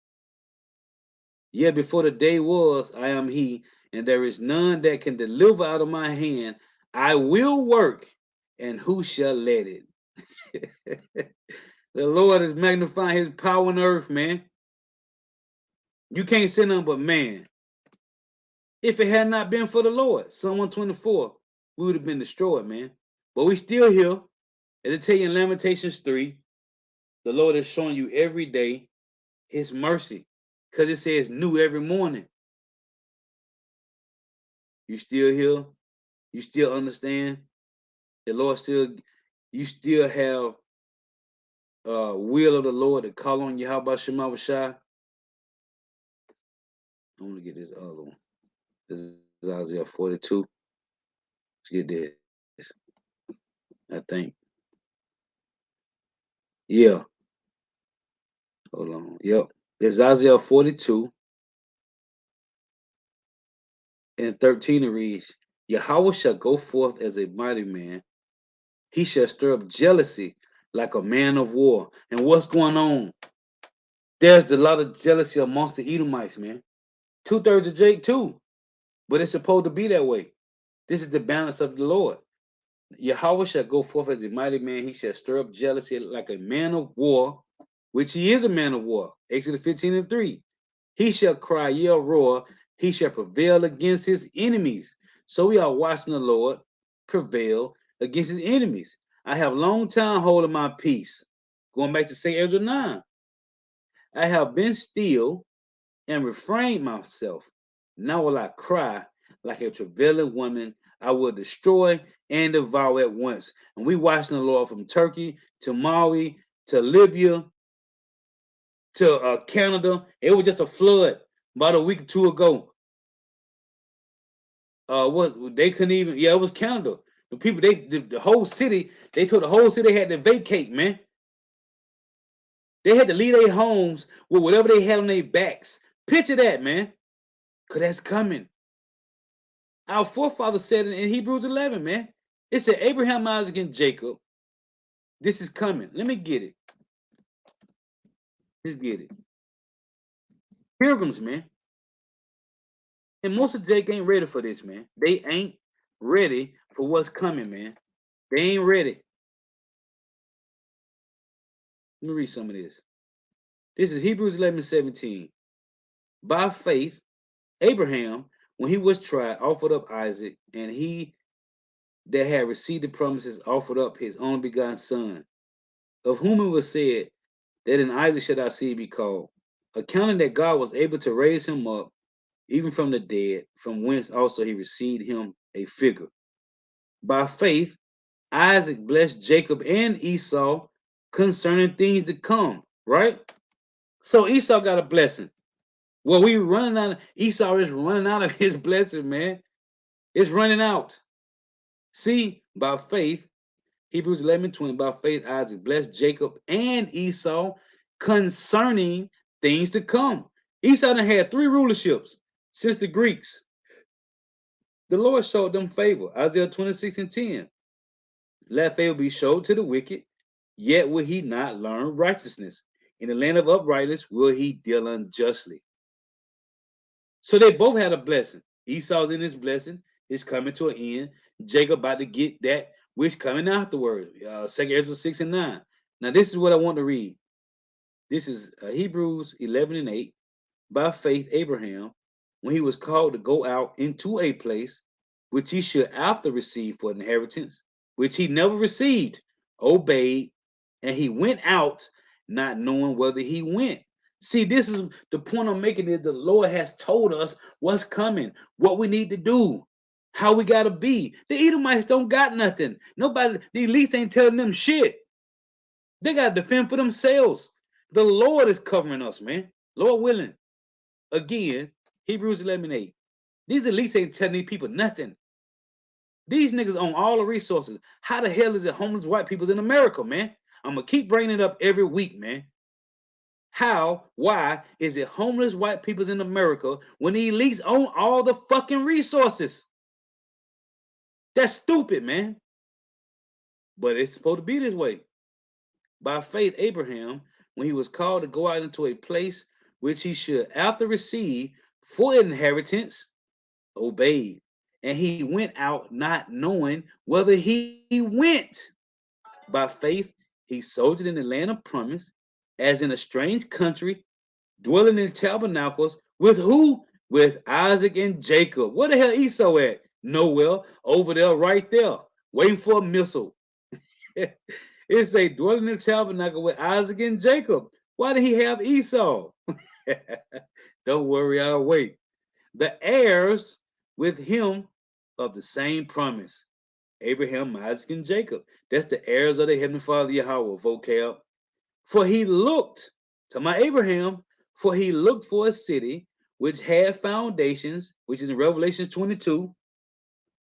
yet before the day was, I am he, and there is none that can deliver out of my hand. I will work, and who shall let it? The Lord is magnifying his power on earth, man. You can't say nothing but man. If it had not been for the Lord, Psalm 124, we would have been destroyed, man. But we still here. As it tell you in Lamentations 3, the Lord is showing you every day his mercy. Because it says new every morning. You still here. You still understand. The Lord still, you still have will of the Lord to call on you. How about Shema Shai? I want to get this other one. This is Isaiah 42. Let's get this. I think. Yeah. Hold on. Yep. It's Isaiah 42 and 13 it reads, Yahweh shall go forth as a mighty man. He shall stir up jealousy like a man of war. And what's going on? There's a lot of jealousy amongst the Edomites, man. 2/3 of Jake too. But it's supposed to be that way. This is the balance of the Lord. Yahweh shall go forth as a mighty man. He shall stir up jealousy like a man of war, which he is a man of war. Exodus 15 and 3. He shall cry, yell, roar. He shall prevail against his enemies. So we are watching the Lord prevail against his enemies. I have long time holding my peace. Going back to St. Ezra 9. I have been still and refrained myself. Now will I cry like a travailing woman. I will destroy and devour at once. And we watching the Lord from Turkey to Mali to Libya to Canada. It was just a flood about a week or two ago. What they couldn't even, yeah, it was Canada. The people, the whole city, they told the whole city had to vacate, man. They had to leave their homes with whatever they had on their backs. Picture that, man. Because that's coming. Our forefathers said in Hebrews 11, man. It said Abraham, Isaac, and Jacob. This is coming. Let me get it. Let's get it. Pilgrims, man. And most of Jake ain't ready for this, man. They ain't ready for what's coming, man. They ain't ready. Let me read some of this. This is Hebrews 11:17. By faith, Abraham, when he was tried, offered up Isaac, and he that had received the promises offered up his only begotten son, of whom it was said, that in Isaac shall thy seed be called, accounting that God was able to raise him up even from the dead, from whence also he received him a figure. By faith, Isaac blessed Jacob and Esau concerning things to come, right? So Esau got a blessing. Well, we running out. Esau is running out of his blessing, man. It's running out. See, by faith, Hebrews 11:20, by faith, Isaac blessed Jacob and Esau concerning things to come. Esau done had 3 rulerships since the Greeks. The Lord showed them favor. Isaiah 26:10. Let favor be showed to the wicked, yet will he not learn righteousness. In the land of uprightness will he deal unjustly. So they both had a blessing. Esau's in his blessing, it's coming to an end. Jacob about to get that which coming afterwards. 2 Ezra 6 and 9. Now this is what I want to read. This is Hebrews 11 and 8. By faith, Abraham, when he was called to go out into a place which he should after receive for inheritance, which he never received, obeyed, and he went out not knowing whether he went. See, this is the point I'm making is the Lord has told us what's coming, what we need to do, how we got to be. The Edomites don't got nothing. Nobody, the elites ain't telling them shit. They got to defend for themselves. The Lord is covering us, man. Lord willing. Again, Hebrews 11:8. These elites ain't telling these people nothing. These niggas own all the resources. How the hell is it homeless white people's in America, man? I'm gonna keep bringing it up every week, man. How? Why is it homeless white peoples in America when the elites own all the fucking resources? That's stupid, man. But it's supposed to be this way. By faith, Abraham, when he was called to go out into a place which he should after receive for inheritance, obeyed. And he went out not knowing whether he went. By faith, he sojourned in the land of promise, as in a strange country, dwelling in tabernacles with who? With Isaac and Jacob. Where the hell Esau at? Nowhere. Over there, right there, waiting for a missile. It's a dwelling in the tabernacle with Isaac and Jacob. Why did he have Esau? Don't worry, I'll wait. The heirs with him of the same promise. Abraham, Isaac, and Jacob. That's the heirs of the Heavenly Father Yahweh, vocab. For he looked to my Abraham, for he looked for a city which had foundations, which is in Revelation 22,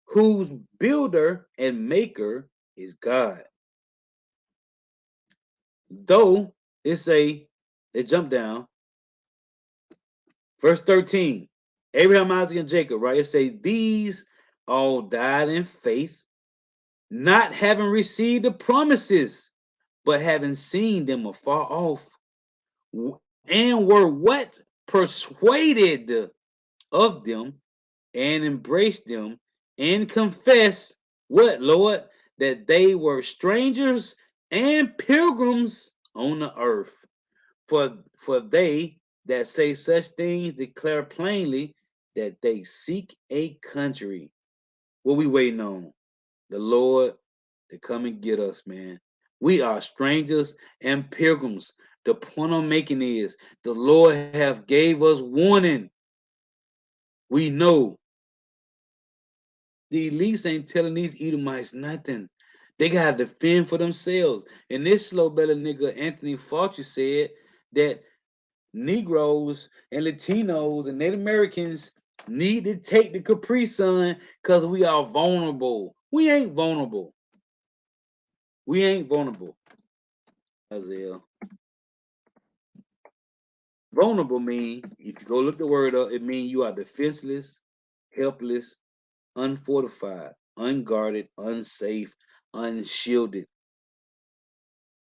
whose builder and maker is God. Though it's a, let's jump down, verse 13. Abraham, Isaac, and Jacob, right? It say these all died in faith, not having received the promises, but having seen them afar off, and were what? Persuaded of them, and embraced them, and confessed what, Lord? That they were strangers and pilgrims on the earth. For they that say such things declare plainly that they seek a country. What we waiting on? The Lord to come and get us, man. We are strangers and pilgrims. The point I'm making is the Lord have gave us warning. We know the elites ain't telling these Edomites nothing. They gotta defend for themselves. And this slow belly nigga Anthony Fauci said that Negroes and Latinos and Native Americans need to take the Capri Sun because we are vulnerable. We ain't vulnerable. We ain't vulnerable, Isaiah. Vulnerable mean, if you go look the word up, it means you are defenseless, helpless, unfortified, unguarded, unsafe, unshielded.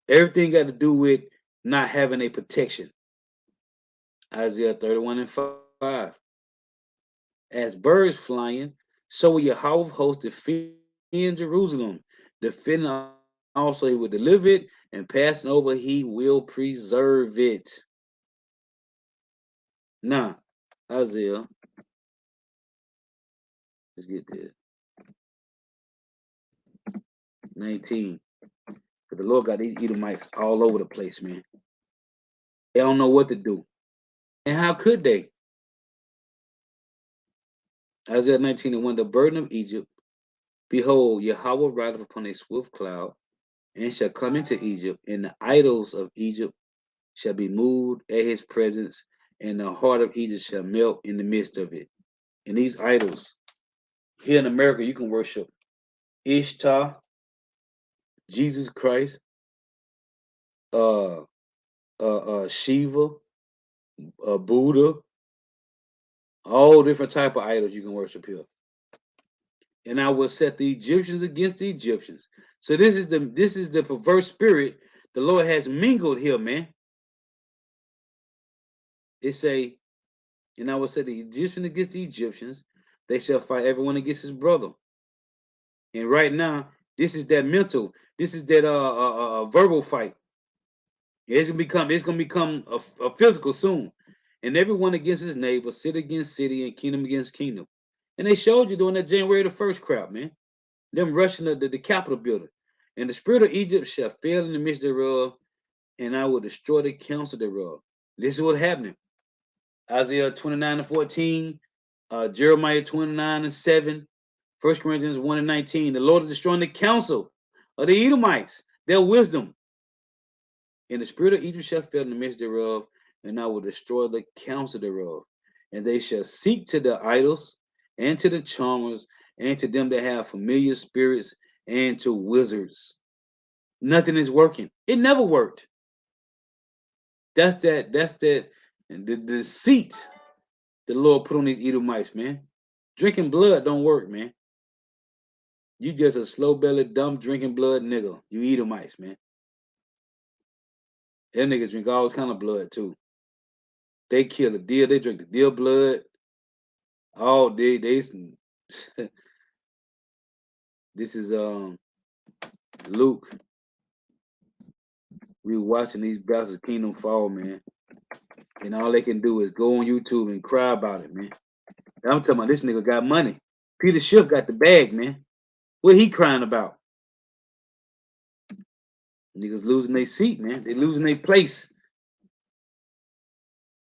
Everything got to do with not having a protection. Isaiah 31 and 5. As birds flying, so will Yahweh of hosts defend Jerusalem. Defending also, he will deliver it, and passing over, he will preserve it. Now, Isaiah, let's get there. 19. But the Lord got these Edomites all over the place, man. They don't know what to do. And how could they? Isaiah 19 and 1, the burden of Egypt. Behold, Yahweh rideth upon a swift cloud, and shall come into Egypt, and the idols of Egypt shall be moved at his presence, and the heart of Egypt shall melt in the midst of it. And these idols, here in America, you can worship Ishtar, Jesus Christ, uh, Shiva, Buddha, all different type of idols you can worship here. And I will set the Egyptians against the Egyptians. So this is the perverse spirit the Lord has mingled here, man. It say, and I will set the Egyptians against the Egyptians. They shall fight everyone against his brother. And right now, this is that mental. This is that verbal fight. It's gonna become a physical soon. And everyone against his neighbor, city against city, and kingdom against kingdom. And they showed you during that January the 1st crowd, man. Them rushing the Capitol building. And the spirit of Egypt shall fail in the midst thereof, and I will destroy the counsel thereof. This is what happening. Isaiah 29 and 14, Jeremiah 29 and 7, 1 Corinthians 1 and 19. The Lord is destroying the counsel of the Edomites, their wisdom. And the spirit of Egypt shall fail in the midst thereof, and I will destroy the counsel thereof. And they shall seek to the idols, and to the charmers, and to them that have familiar spirits, and to wizards. Nothing is working. It never worked. That's the deceit the Lord put on these Edomites, man. Drinking blood don't work, man. You just a slow bellied, dumb drinking blood nigga. You Edomites, man. Them niggas drink all kind of blood too. They kill the deer, they drink the deer blood. All day they this is Luke. We were watching these bastards Kingdom Fall, man. And all they can do is go on YouTube and cry about it, man. I'm talking about this nigga got money. Peter Schiff got the bag, man. What he crying about? Niggas losing their seat, man. They losing their place.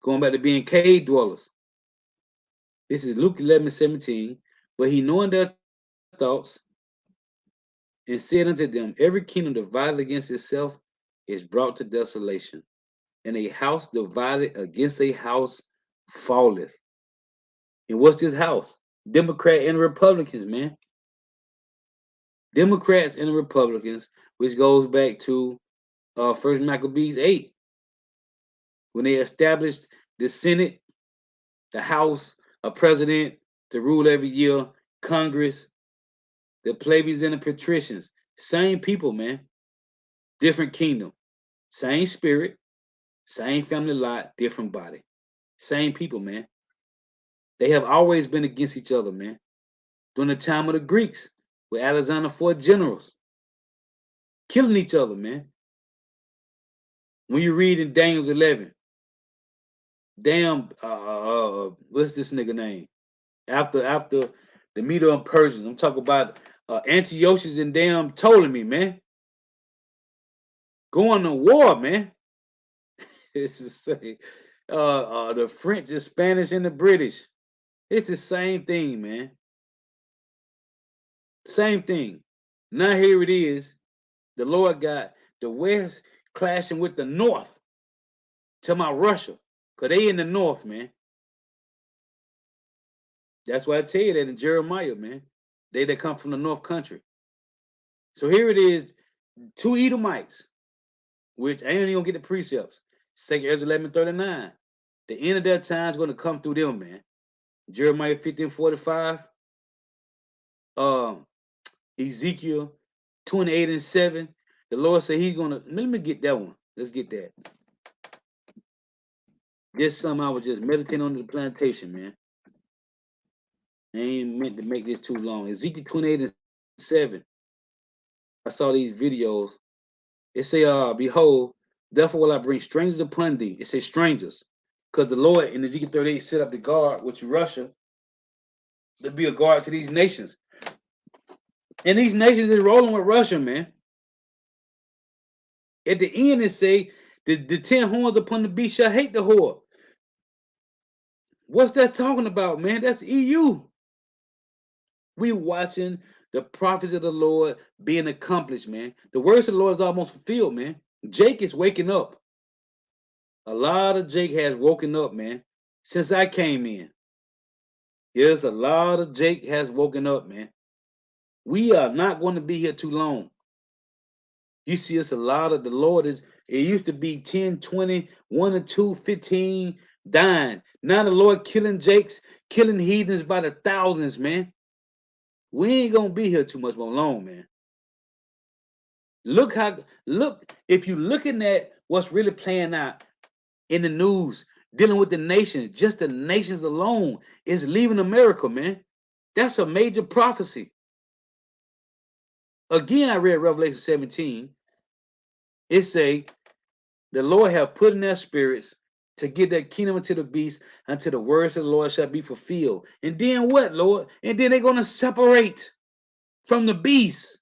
Going back to being cave dwellers. This is Luke 11:17. But he knowing their thoughts and said unto them, every kingdom divided against itself is brought to desolation, and a house divided against a house falleth. And what's this house? Democrat and Republicans, man. Democrats and Republicans, which goes back to First Maccabees 8, when they established the Senate, the House, a president to rule every year, Congress, the plebeians and the patricians. Same people, man. Different kingdom. Same spirit, same family lot, different body. Same people, man. They have always been against each other, man. During the time of the Greeks, with Alexander Fort generals, killing each other, man. When you read in Daniel's 11, damn, what's this nigga name? After the Medo and Persians, I'm talking about Antiochus and damn Ptolemy, man. Going to war, man. It's the same. The French, the Spanish, and the British. It's the same thing, man. Same thing. Now here it is. The Lord got the West clashing with the North. To my Russia. Because they in the North, man. That's why I tell you that in Jeremiah, man. They that come from the North country. So here it is. Two Edomites, which I ain't even gonna get the precepts. 2 Ezra 11:39. The end of their time is going to come through them, man. Jeremiah 15:45. Ezekiel 28:7. The Lord said he's gonna let me get that one. Let's get that. Just something I was just meditating on the plantation, man. I ain't meant to make this too long. Ezekiel 28:7. I saw these videos. It say, behold, therefore will I bring strangers upon thee. It says strangers. Because the Lord in Ezekiel 38 set up the guard, which Russia, to be a guard to these nations. And these nations is rolling with Russia, man. At the end, it say, the 10 horns upon the beast shall hate the whore. What's that talking about, man? That's EU. We watching the prophecy of the Lord being accomplished, man. The words of the Lord is almost fulfilled, man. Jake is waking up. A lot of Jake has woken up, man, since I came in. Yes, a lot of Jake has woken up, man. We are not going to be here too long. You see us a lot of the Lord is, it used to be 10, 20, 1 or 2, 15 dying. Now the Lord killing Jakes, killing heathens by the thousands, man. We ain't going to be here too much more long, man. Look, if you looking at what's really playing out in the news, dealing with the nations, just the nations alone is leaving America, man. That's a major prophecy. Again, I read Revelation 17. It say, the Lord have put in their spirits to give that kingdom unto the beast until the words of the Lord shall be fulfilled. And then what, Lord? And then they're going to separate from the beast.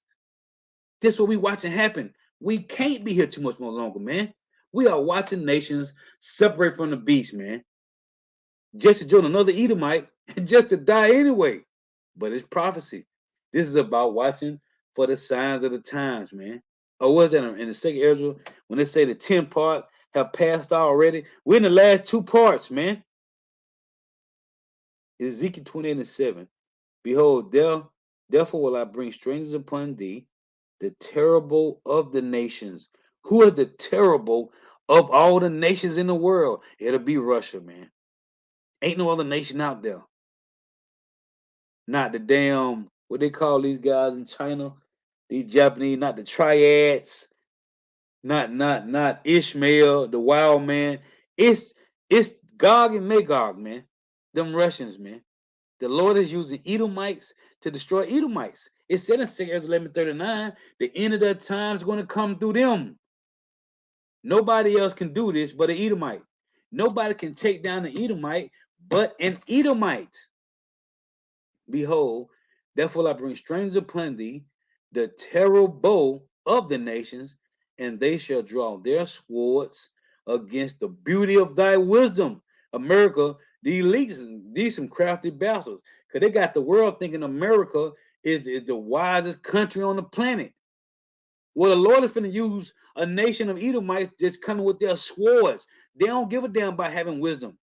This is what we watching happen. We can't be here too much more longer, man. We are watching nations separate from the beast, man. Just to join another Edomite and just to die anyway. But it's prophecy. This is about watching for the signs of the times, man. Or was that in the second Ezra when they say the 10th part have passed already? We're in the last two parts, man. Ezekiel 28:7. Behold, therefore will I bring strangers upon thee, the terrible of the nations. Who are the terrible Of all the nations in the world, it'll be Russia, man. Ain't no other nation out there. Not the damn what they call these guys in China, these Japanese, not the triads, not Ishmael, the wild man. It's Gog and Magog, man. Them Russians, man. The Lord is using Edomites to destroy Edomites. It said in 2 11:39, the end of the time is going to come through them. Nobody else can do this but an Edomite. Nobody can take down an Edomite but an Edomite. Behold, therefore I bring strangers upon thee, the terrible of the nations, and they shall draw their swords against the beauty of thy wisdom. America, the elites, these some crafty bastards, because they got the world thinking America is the wisest country on the planet. Well, the Lord is going to use a nation of Edomites just coming with their swords. They don't give a damn about having wisdom.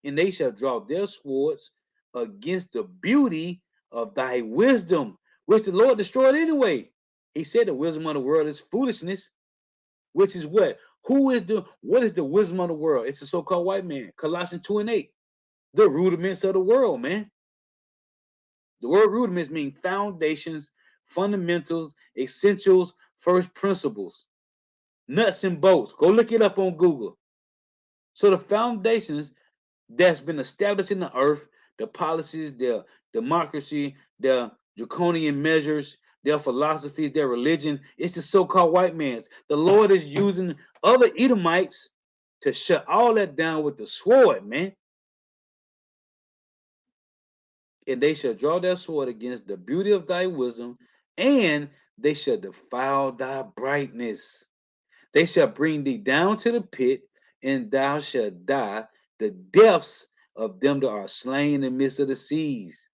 And they shall draw their swords against the beauty of thy wisdom, which the Lord destroyed anyway. He said the wisdom of the world is foolishness, which is what? What is the wisdom of the world? It's the so-called white man. Colossians 2 and 8. The rudiments of the world, man. The word rudiments mean foundations, fundamentals, essentials, first principles, nuts and bolts. Go look it up on Google. So the foundations that's been established in the earth, the policies, their democracy, their draconian measures, their philosophies, their religion, it's the so-called white man's. The Lord is using other Edomites to shut all that down with the sword, man. And they shall draw their sword against the beauty of thy wisdom, and they shall defile thy brightness. They shall bring thee down to the pit, and thou shalt die the deaths of them that are slain in the midst of the seas.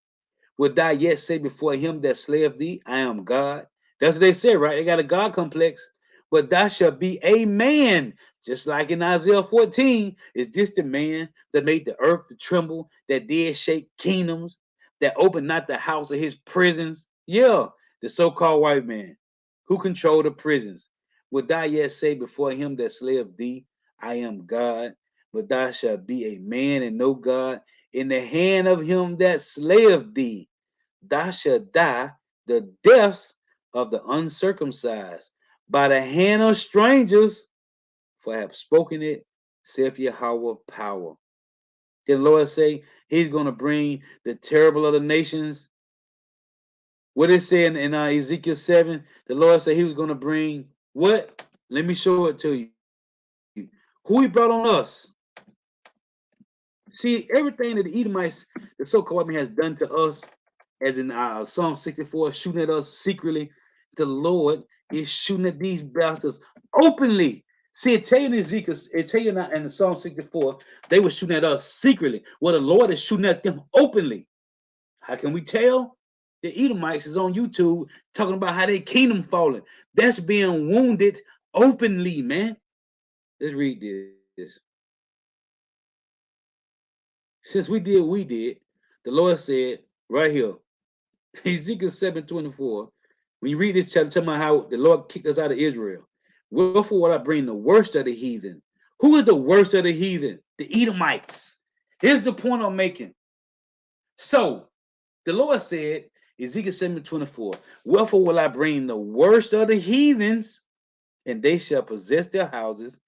Would thou yet say before him that slayeth thee, I am God? That's what they say, right? They got a God complex. But thou shalt be a man, just like in Isaiah 14. Is this the man that made the earth to tremble, that did shake kingdoms, that opened not the house of his prisons? Yeah, the so-called white man who controlled the prisons. Would thou yet say before him that slayeth thee, I am God? But thou shalt be a man and no God in the hand of him that slayeth thee. Thou shalt die the deaths of the uncircumcised by the hand of strangers, for I have spoken it, saith Yahweh power. Did the Lord say he's going to bring the terrible of the nations? What it said in Ezekiel 7, the Lord said he was going to bring what? Let me show it to you. Who he brought on us. See, everything that the Edomites, the so-called man, has done to us, as in Psalm 64, shooting at us secretly, the Lord is shooting at these bastards openly. See, it tell you in Ezekiel, it tell you in Psalm 64, they were shooting at us secretly. Well, the Lord is shooting at them openly. How can we tell? The Edomites is on YouTube talking about how their kingdom falling. That's being wounded openly, man. Let's read this. Since we did, the Lord said right here, Ezekiel 7:24. When you read this chapter, tell me how the Lord kicked us out of Israel. Wherefore would I bring the worst of the heathen? Who is the worst of the heathen? The Edomites. Here's the point I'm making. So the Lord said, Ezekiel 7:24, wherefore will I bring the worst of the heathens, and they shall possess their houses.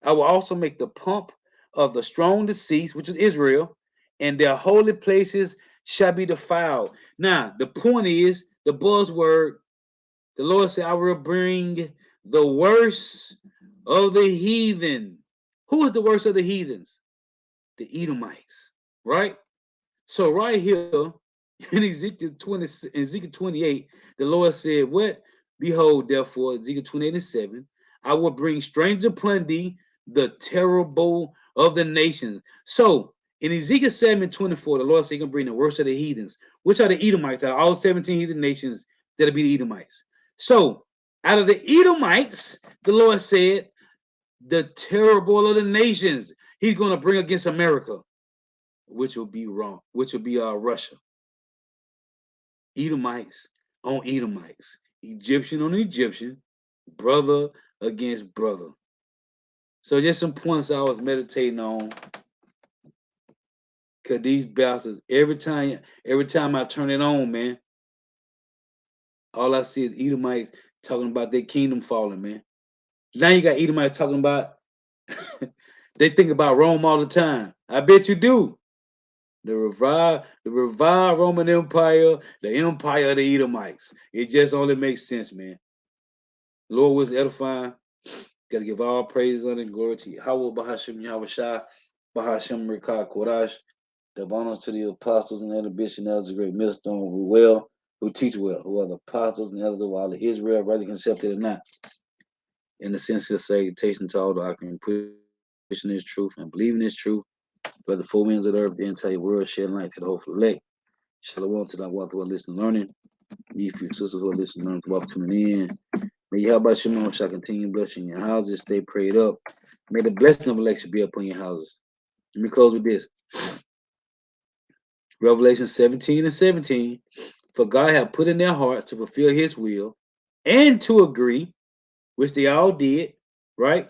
I will also make the pomp of the strong deceased, which is Israel, and their holy places shall be defiled. Now, the point is the buzzword, the Lord said, I will bring the worst of the heathen. Who is the worst of the heathens? The Edomites, right? So, right here in Ezekiel 20, Ezekiel 28, the Lord said, what? Behold, therefore, Ezekiel 28:7, I will bring strangers upon thee, the terrible of the nations. So in Ezekiel 7:24, the Lord said he can bring the worst of the heathens, which are the Edomites, out of all 17 heathen nations that'll be the Edomites. So out of the Edomites, the Lord said, the terrible of the nations, he's going to bring against America, which will be wrong, which will be Russia. Edomites on Edomites, Egyptian on Egyptian, brother against brother. So just some points I was meditating on. Cause these bastards, every time I turn it on, man, all I see is Edomites talking about their kingdom falling, man. Now you got Edomites talking about they think about Rome all the time. I bet you do. The revived Roman Empire, the empire of the Edomites. It just only makes sense, man. Lord was edifying. Gotta give all praise, honor, and glory to Yahweh Bahashim Yahweh Shah, Bahashim Rikah Kodash. The honors to the apostles and elder bishops and elders of great millstone who teach well, who are the apostles and elders of all of Israel, whether accepted or not. In the sense of salutation to all the I can pushing this truth and believing this truth, whether the four winds of the earth, the entire world, shedding light to the hopeful elect. Shalom to the ones who are listening, learning. Me, for your sisters who are listening, learning, who are tuning in. May Yahweh Shemon shall continue blessing your houses. Stay prayed up. May the blessing of election be upon your houses. Let me close with this. Revelation 17:17. For God hath put in their hearts to fulfill his will and to agree, which they all did, right?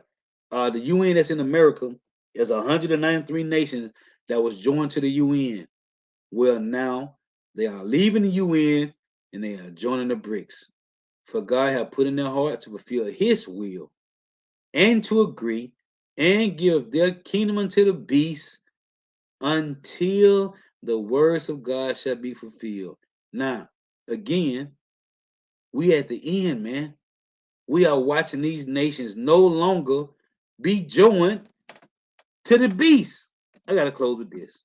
The UN that's in America is 193 nations that was joined to the UN. Well, now they are leaving the UN and they are joining the BRICS. For God hath put in their hearts to fulfill his will and to agree and give their kingdom unto the beast until the words of God shall be fulfilled. Now, again, we at the end, man. We are watching these nations no longer be joined to the beast. I gotta close with this.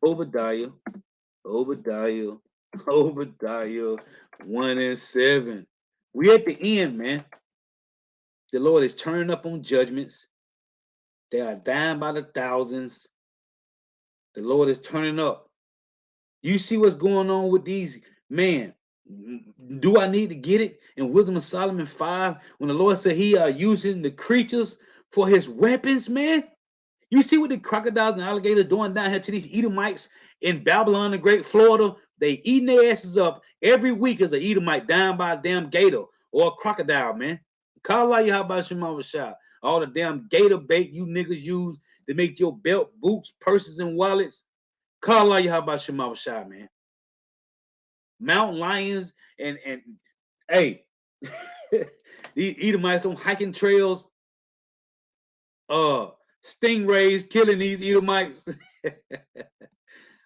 Obadiah, Obadiah, Obadiah 1:7. We at the end, man. The Lord is turning up on judgments. They are dying by the thousands. The Lord is turning up. You see what's going on with these, man. Do I need to get it? In Wisdom of Solomon 5, when the Lord said he are using the creatures for his weapons, man. You see what the crocodiles and alligators doing down here to these Edomites in Babylon and Great Florida? They eating their asses up every week as an Edomite dying by a damn gator or a crocodile, man. Call out, how about Shema Shah? All the damn gator bait you niggas use to make your belt, boots, purses, and wallets. Call out, how about Shema Shah, man? Mountain lions and hey, these Edomites on hiking trails, stingrays killing these Edomites.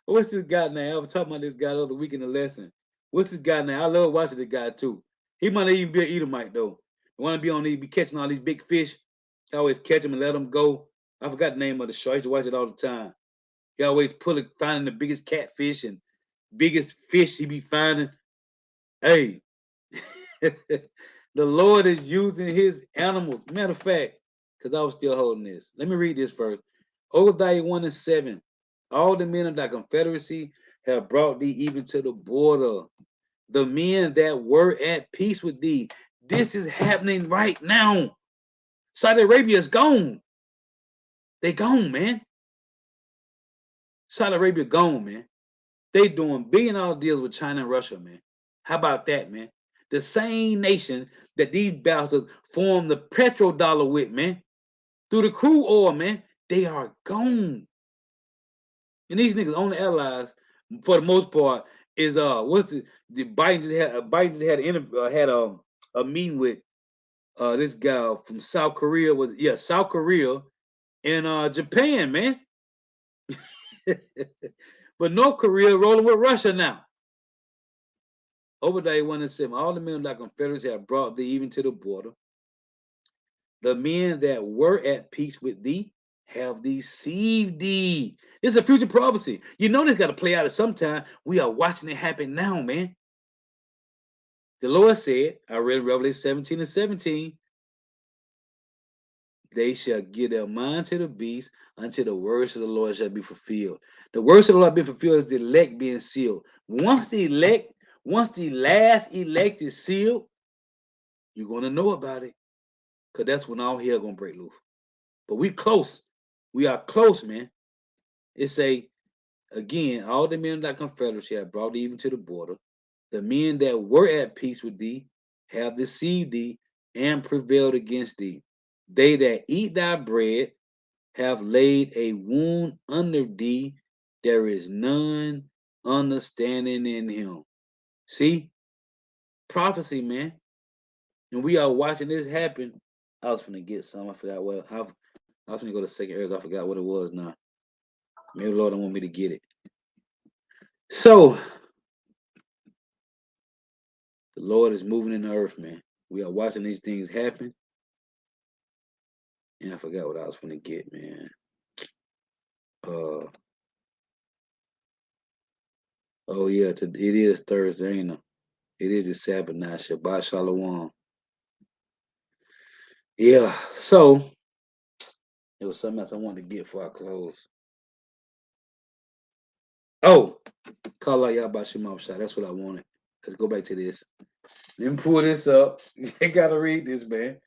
What's this guy name? I was talking about this guy the other week in the lesson. What's this guy name? I love watching this guy too. He might not even be an Edomite though. Want to be on these, be catching all these big fish. I always catch them and let them go. I forgot the name of the show. I used to watch it all the time. He always finding the biggest catfish and biggest fish he be finding. Hey, the Lord is using his animals. Matter of fact, because I was still holding this. Let me read this first. Obadiah 1:7. All the men of thy confederacy have brought thee even to the border. The men that were at peace with thee. This is happening right now. Saudi Arabia is gone. They gone, man. Saudi Arabia gone, man. They doing billion-dollar deals with China and Russia, man. How about that, man? The same nation that these bastards formed the petrodollar with, man. Through the crude oil, man. They are gone. And these niggas only allies, for the most part, is what's the Biden just had a meeting with this guy from South Korea South Korea and Japan, man. But North Korea rolling with Russia now. Obadiah 1:7. All the men of thy confederacy have brought thee even to the border. The men that were at peace with thee have deceived thee. It's a future prophecy. You know this got to play out at some time. We are watching it happen now, man. The Lord said, I read Revelation 17:17, they shall give their mind to the beast until the words of the Lord shall be fulfilled. The words of the Lord be fulfilled is the elect being sealed. Once the last elect is sealed, you're going to know about it. Because that's when all hell going to break loose. But we close. We are close, man. It say, again, all the men of thy confederacy have brought thee even to the border. The men that were at peace with thee have deceived thee and prevailed against thee. They that eat thy bread have laid a wound under thee. There is none understanding in him. See, prophecy, man. And we are watching this happen. I was finna get some. I forgot what. I was finna go to second ears. I forgot what it was now. Maybe the Lord don't want me to get it. So the Lord is moving in the earth, man. We are watching these things happen. And I forgot what I was finna get, man. Uh oh yeah, it is Thursday, ain't it? It is the Sabbath now. Shabbat Shalom. Yeah. So it was something else I wanted to get for our close. Oh, call out Yahba Shemam Shah. That's what I wanted. Let's go back to this. Let me pull this up. You gotta read this, man.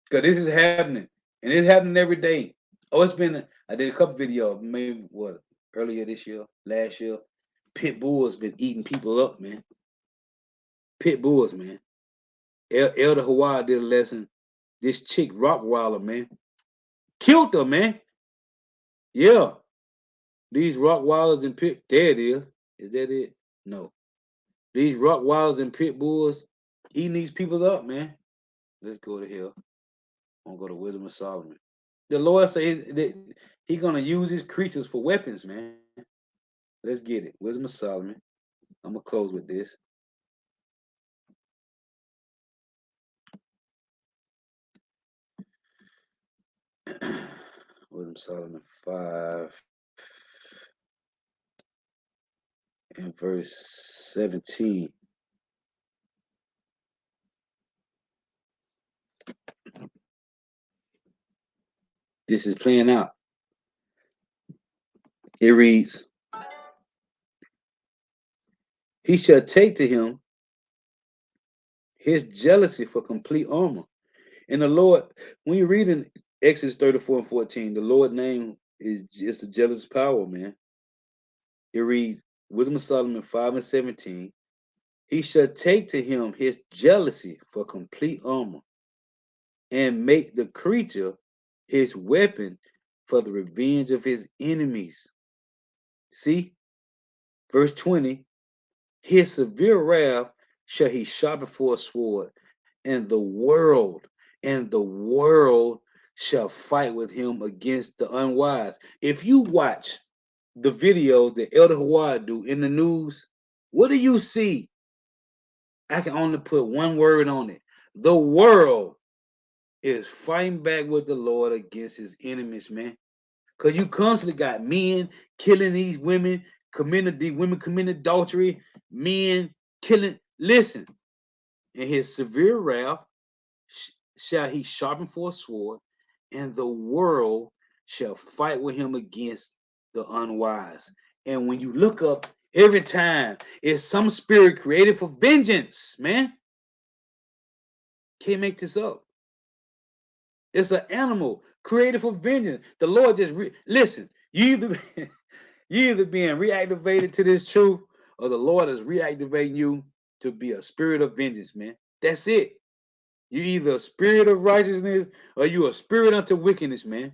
Because this is happening. And it's happening every day. Oh, it's been I did a couple videos, maybe what, earlier this year, last year. Pit bulls been eating people up, man. Pit bulls, man. Elder Hawaii did a lesson. This chick Rockwaller, man. Killed her, man. Yeah. These Rockwallers and pit. There it is. Is that it? No. These Rockwallers and pit bulls eating these people up, man. Let's go to here. I'm gonna go to Wisdom of Solomon. The Lord says that He's gonna use His creatures for weapons, man. Let's get it. Wisdom of Solomon. I'm gonna close with this. Wisdom of Solomon 5 and verse 17. This is playing out. It reads, He shall take to him his jealousy for complete armor. And the Lord, when you read in Exodus 34 and 14, the Lord name is just a jealous power, man. It reads, Wisdom of Solomon 5 and 17, He shall take to him his jealousy for complete armor, and make the creature his weapon for the revenge of his enemies. See, verse 20, his severe wrath shall he sharpen for a sword, and the world shall fight with him against the unwise. If you watch the videos that Elder Hawaii do in the news, what do you see? I can only put one word on it. The world is fighting back with the Lord against his enemies, man. Because you constantly got men killing these women, committing adultery, men killing. Listen, in his severe wrath shall he sharpen for a sword, and the world shall fight with him against the unwise. And when you look up, every time it's some spirit created for vengeance, man. Can't make this up. It's an animal created for vengeance. The Lord just listen. You either you either being reactivated to this truth, or the Lord is reactivating you to be a spirit of vengeance, man. That's it. You either a spirit of righteousness or you a spirit unto wickedness, man.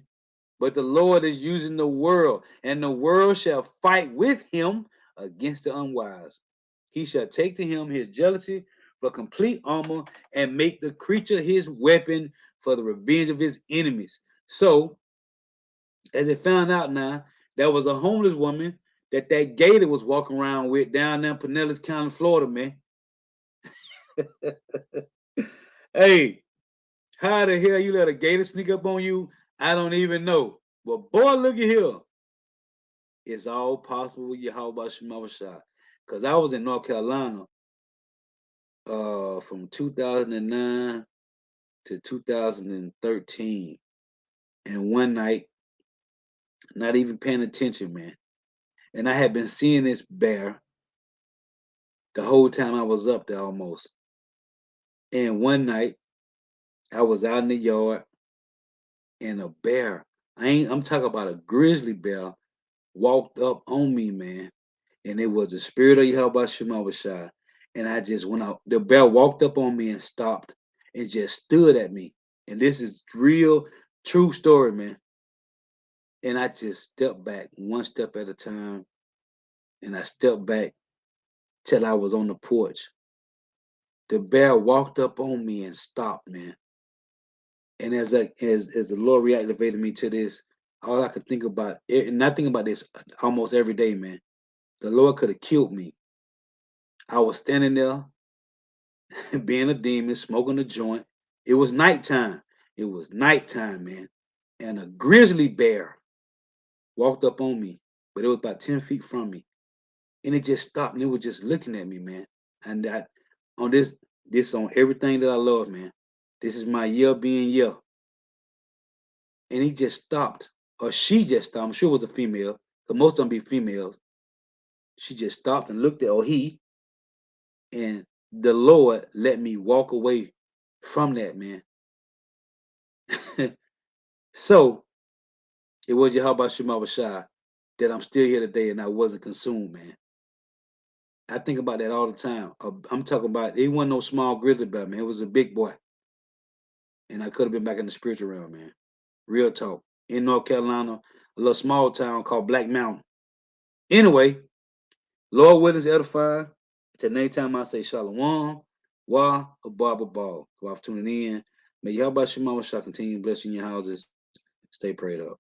But the Lord is using the world, and the world shall fight with him against the unwise. He shall take to him his jealousy for complete armor, and make the creature his weapon for the revenge of his enemies. So, as they found out now, there was a homeless woman that gator was walking around with down there in Pinellas County, Florida, man. Hey, how the hell you let a gator sneak up on you? I don't even know. But boy, look at here. It's all possible with Yahweh Shemawashah. Because I was in North Carolina from 2009 to 2013. And one night, not even paying attention, man. And I had been seeing this bear the whole time I was up there almost. And one night, I was out in the yard, and a bear, I'm talking about a grizzly bear, walked up on me, man. And it was the spirit of Yahweh Shemawashah. And I just went out. The bear walked up on me and stopped and just stood at me. And this is real, true story, man. And I just stepped back one step at a time. And I stepped back till I was on the porch. The bear walked up on me and stopped, man. And as the Lord reactivated me to this, all I could think about, and I think about this almost every day, man. The Lord could have killed me. I was standing there, being a demon, smoking a joint. It was nighttime. It was nighttime, man. And a grizzly bear walked up on me, but it was about 10 feet from me. And it just stopped and it was just looking at me, man. And that on this on everything that I love, man. This is my year being year. And he just stopped. Or she just stopped. I'm sure it was a female, because most of them be females. She just stopped and looked at, or he, and the Lord let me walk away from that, man. So it was Yahweh Shema Shai that I'm still here today and I wasn't consumed, man. I think about that all the time. I'm talking about it wasn't no small grizzly bear, man. It was a big boy. And I could have been back in the spiritual realm, man. Real talk. In North Carolina, a little small town called Black Mountain. Anyway, Lord willing is edified. Till next time I say Shalom, Wa, Ababa Ball. For tuning in. May Yahweh Shema Shai continue blessing your houses. Stay prayed up.